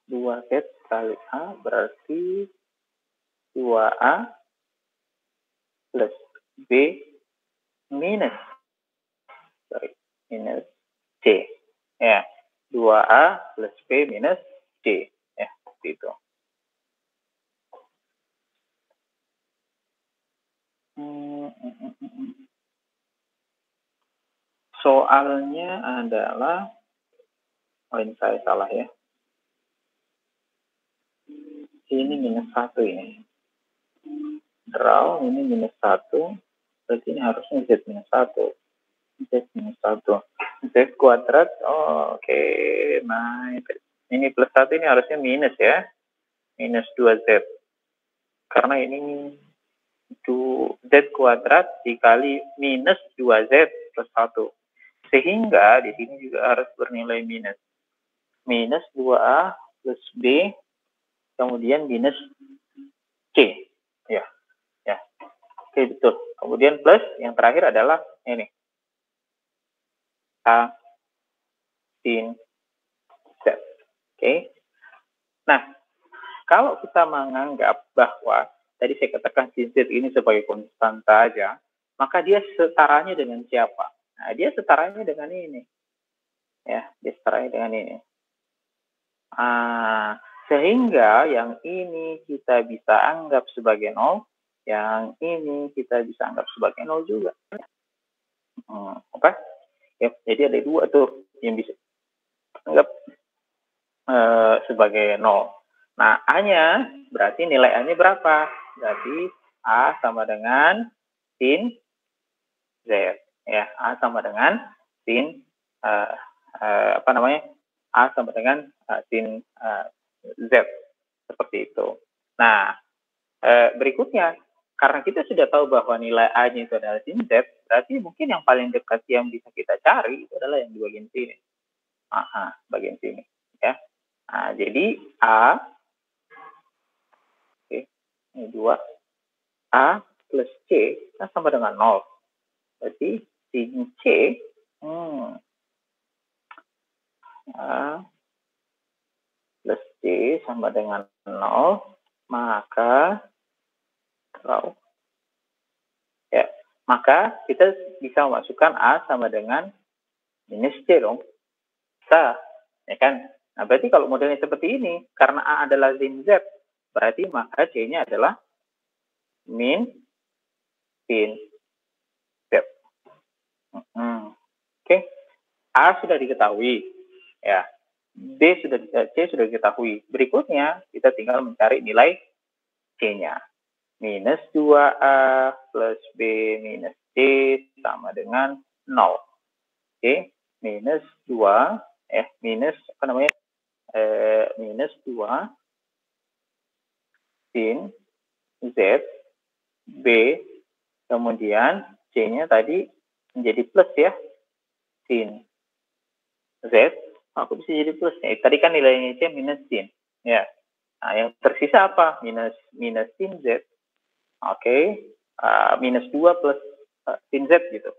2Z kali A berarti 2A plus B minus C, ya, 2A plus B minus C, ya, seperti itu. Soalnya adalah, ini saya salah ya, ini minus 1 ini, draw ini minus 1, berarti ini harusnya Z minus 1, Z minus 1, Z kuadrat, oke, nah ini plus 1 ini harusnya minus ya, minus 2Z, karena ini Z kuadrat dikali minus 2Z plus 1, sehingga di sini juga harus bernilai minus, minus 2A plus B, kemudian minus C, ya, ya, oke betul, kemudian plus yang terakhir adalah ini, A sin Z. Oke. Nah, kalau kita menganggap bahwa tadi saya katakan sin Z ini sebagai konstanta saja, maka dia setaranya dengan siapa? Nah, dia setaranya dengan ini. Ya, dia setaranya dengan ini. Sehingga yang ini kita bisa anggap sebagai 0, yang ini kita bisa anggap sebagai 0 juga. Oke? Ya, jadi ada dua tuh yang bisa anggap sebagai 0. Nah, A-nya berarti nilai A-nya berapa? Berarti A sama dengan sin Z. Ya, A sama dengan sin A sama dengan sin Z. Seperti itu. Nah, berikutnya, karena kita sudah tahu bahwa nilai A-nya itu adalah sin Z, berarti mungkin yang paling dekat yang bisa kita cari itu adalah yang di bagian sini. Bagian sini. Ya. Nah, jadi A, ini 2, A plus C kan sama dengan 0. Berarti sin C, A plus C sama dengan 0, maka kita bisa memasukkan A sama dengan minus C dong. Bisa, ya kan? Nah, berarti kalau modelnya seperti ini, karena A adalah sin Z, berarti maka C-nya adalah min sin Z. Oke. A sudah diketahui, ya. C sudah diketahui. Berikutnya, kita tinggal mencari nilai C-nya. Minus 2A plus B minus C sama dengan 0. Oke. Minus 2, minus minus 2 sin Z B, kemudian C-nya tadi menjadi plus ya, sin Z, aku bisa jadi plus. Tadi kan nilainya C minus sin, ya. Nah, yang tersisa apa? Minus sin Z. Oke, minus 2 plus sin Z gitu.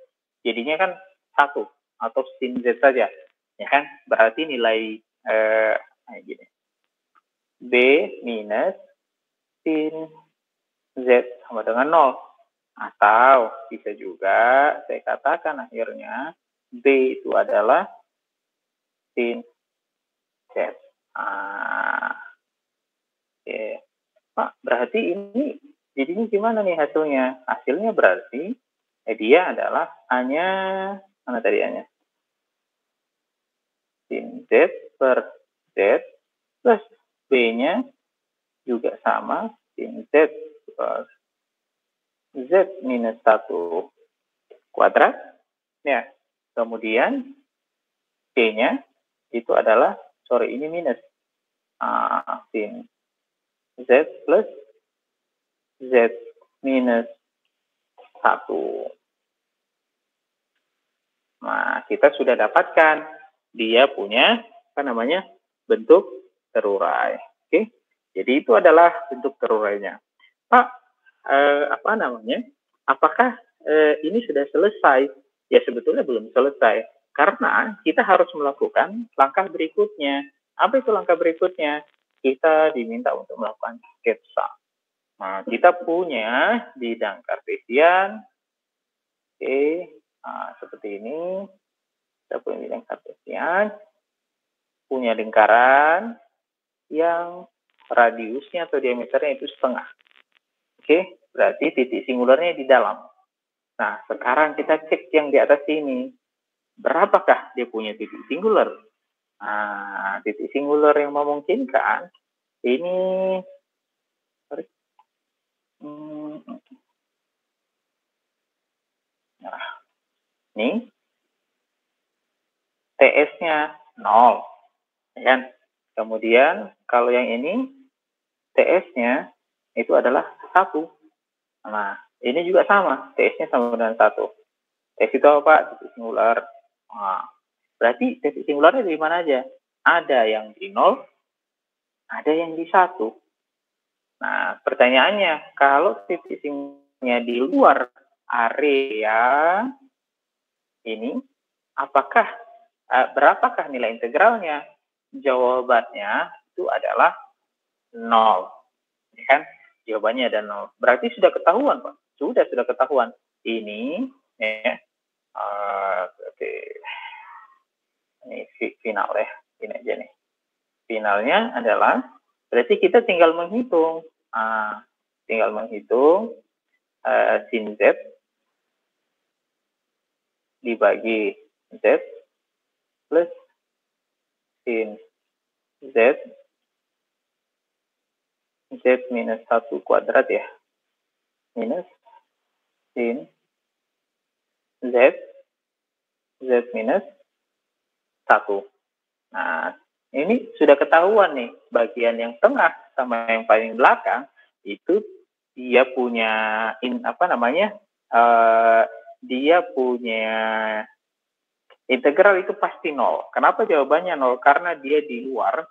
Jadinya kan 1 atau sin Z saja. Ya kan? Berarti nilai gini. B minus sin Z sama dengan 0. Atau bisa juga saya katakan akhirnya B itu adalah sin Z. Pak, berarti ini jadinya gimana nih hasilnya? Hasilnya berarti dia adalah hanya, mana tadi hanya? Sin Z per Z plus B-nya juga sama sin Z plus Z minus 1 kuadrat. Ya, kemudian C-nya itu adalah, ini minus sin Z plus Z minus 1. Nah, kita sudah dapatkan dia punya bentuk terurai. Oke. Jadi itu adalah bentuk terurainya. Pak, apakah ini sudah selesai? Ya, sebetulnya belum selesai. Karena kita harus melakukan langkah berikutnya. Apa itu langkah berikutnya? Kita diminta untuk melakukan sketsa. Nah, kita punya bidang kartesian. Oke, seperti ini. Kita punya bidang kartesian. Punya lingkaran yang radiusnya atau diameternya itu setengah. Oke, berarti titik singularnya di dalam. Nah, sekarang kita cek yang di atas ini. Berapakah dia punya titik singular? Nah, titik singular yang memungkinkan ini ini TS-nya 0, ya kan? Kemudian kalau yang ini TS-nya itu adalah 1. Nah, ini juga sama, TS-nya sama dengan 1. TS itu apa? Titik singular. Nah, berarti titik singularnya di mana aja? Ada yang di 0, ada yang di 1. Nah, pertanyaannya, kalau titik singularnya di luar area ini, berapakah nilai integralnya? Jawabannya itu adalah 0. Ya kan? Jawabannya ada 0. Berarti sudah ketahuan, Pak. Sudah ketahuan. Ini, ya. Oke. Ini final ya. Ini aja nih. Finalnya adalah, berarti kita tinggal menghitung. Sin Z dibagi Z plus sin Z minus 1 kuadrat ya. Minus sin Z minus 1. Nah, ini sudah ketahuan nih, bagian yang tengah sama yang paling belakang itu dia punya dia punya integral itu pasti 0. Kenapa jawabannya 0? Karena dia di luar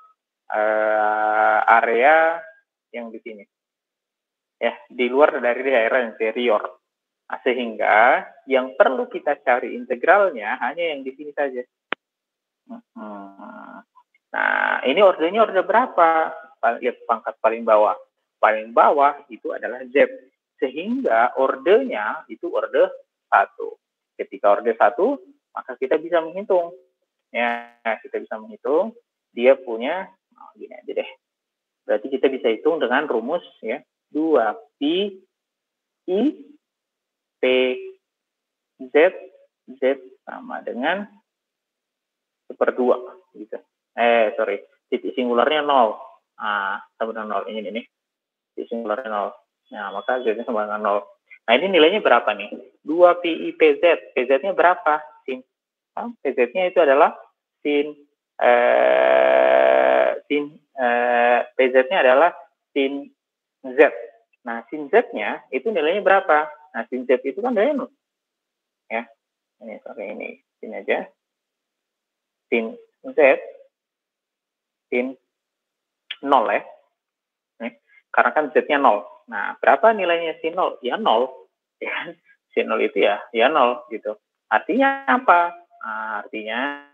area yang di sini. Ya, di luar dari daerah inferior. Nah, sehingga yang perlu kita cari integralnya hanya yang di sini saja. Nah, ini ordernya order berapa? Lihat pangkat paling bawah. Paling bawah itu adalah Z. Sehingga ordernya itu order 1. Ketika order 1, maka kita bisa menghitung. Ya, kita bisa menghitung. Dia punya, gini aja deh. Berarti kita bisa hitung dengan rumus ya. 2pi I P Z sama dengan 1/2 gitu. Titik singularnya 0. Sama dengan 0 ini nih. Titik singularnya 0. Nah, maka Z-nya sama dengan 0. Nah, ini nilainya berapa nih? 2pi PZ. PZ-nya berapa? PZ-nya itu adalah PZ-nya adalah sin Z. Nah, sin Z-nya itu nilainya berapa? Nah, sin Z itu kan nilainya 0. Ya. Ini pakai ini. Sin aja. Sin Z sin 0 ya. Karena kan Z-nya 0. Nah, berapa nilainya sin 0? Ya 0. Ya kan? Si 0 itu ya 0 gitu. Artinya apa? Nah, artinya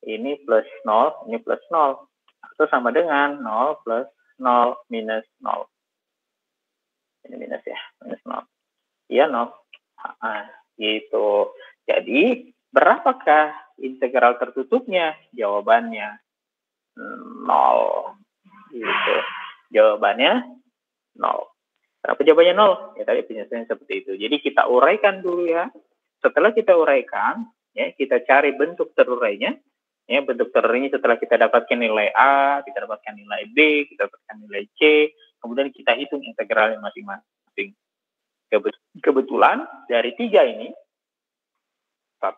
ini plus 0, ini plus 0. Itu sama dengan 0 plus 0 minus 0. Ini minus ya, minus 0. Iya 0. Gitu. Jadi, berapakah integral tertutupnya? Jawabannya 0. Gitu. Jawabannya 0. Kenapa jawabannya 0? Ya tadi penjelasannya seperti itu. Jadi kita uraikan dulu ya. Setelah kita uraikan, ya kita cari bentuk terurainya. Ya, bentuk terurainya setelah kita dapatkan nilai A, kita dapatkan nilai B, kita dapatkan nilai C, kemudian kita hitung integralnya masing-masing. Kebetulan dari 3 ini, 1,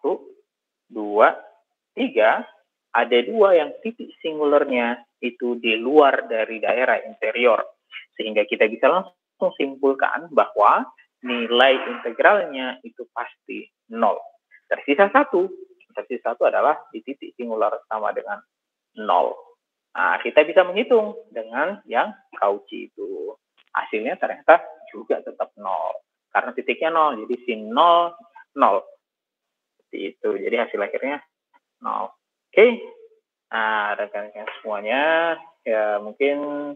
2, 3, ada 2 yang titik singulernya itu di luar dari daerah interior. Sehingga kita bisa langsung simpulkan bahwa nilai integralnya itu pasti 0. Tersisa 1. Tersisa 1 adalah di titik singular sama dengan 0. Nah, kita bisa menghitung dengan yang Cauchy itu. Hasilnya ternyata juga tetap 0. Karena titiknya 0, jadi sin 0, 0. Seperti itu. Jadi hasil akhirnya 0. Oke. Nah, rekan-rekan semuanya, ya mungkin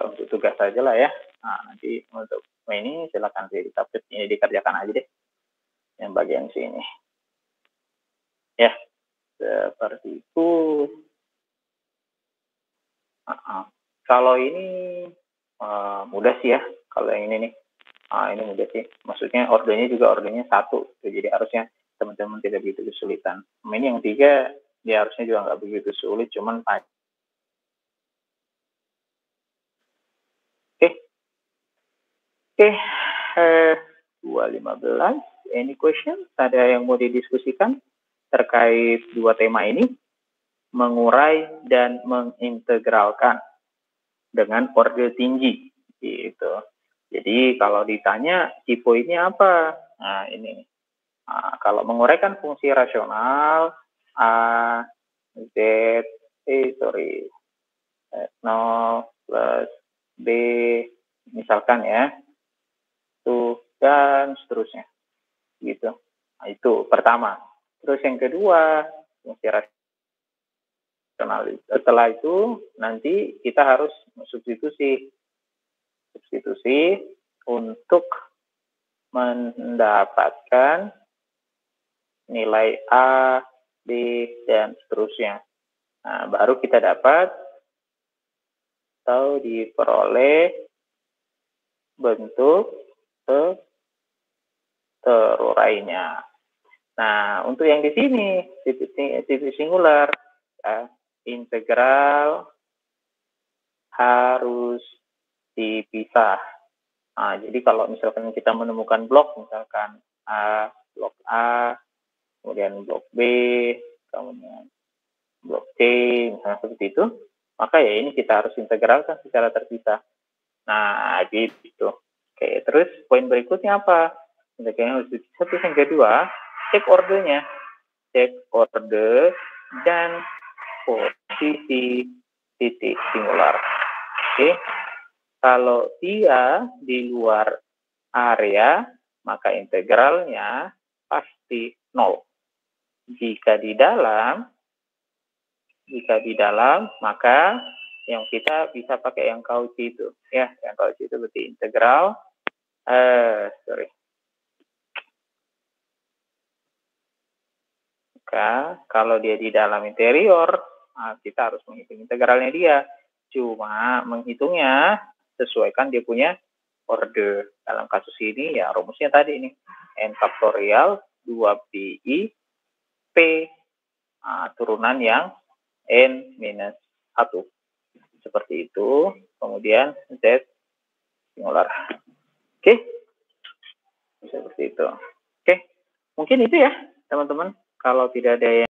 untuk tugas saja lah ya. Nah, nanti untuk ini silakan dikerjakan aja deh yang bagian sini. Ya, seperti itu. Kalau ini mudah sih ya. Kalau yang ini nih, ini mudah sih. Maksudnya ordernya 1. Jadi harusnya teman-teman tidak begitu kesulitan. Ini yang 3, dia harusnya juga nggak begitu sulit, cuman Oke, 2.15. Any question? Ada yang mau didiskusikan terkait 2 tema ini? Mengurai dan mengintegralkan dengan order tinggi. Gitu. Jadi kalau ditanya key point-nya apa? Nah, ini. Kalau menguraikan fungsi rasional A, Z, 0 plus B, misalkan ya, dan seterusnya. Gitu. Nah, itu pertama. Terus yang kedua, fungsi rasional. Setelah itu, nanti kita harus substitusi untuk mendapatkan nilai A, B, dan seterusnya. Nah, baru kita dapat atau diperoleh bentuk terurainya. Nah, untuk yang di sini, titik singular, ya, integral harus dipisah. Nah, jadi kalau misalkan kita menemukan blok, misalkan blok A, kemudian blok B, kemudian blok C, misalnya seperti itu, maka ya ini kita harus integralkan secara terpisah. Nah, gitu. Oke, terus poin berikutnya apa? Integralnya harus dipisah. Terus yang kedua, cek ordernya. Cek order dan posisi titik singular. Oke. Kalau dia di luar area, maka integralnya pasti 0. Jika di dalam, maka yang kita bisa pakai yang Cauchy itu. Ya, yang Cauchy itu berarti integral. Maka kalau dia di dalam interior, kita harus menghitung integralnya dia. Cuma menghitungnya sesuaikan dia punya order. Dalam kasus ini ya rumusnya tadi ini. N faktorial 2pi P turunan yang N minus 1. Seperti itu. Kemudian Z singular. Oke. Seperti itu. Oke. Mungkin itu ya teman-teman. Kalau tidak ada yang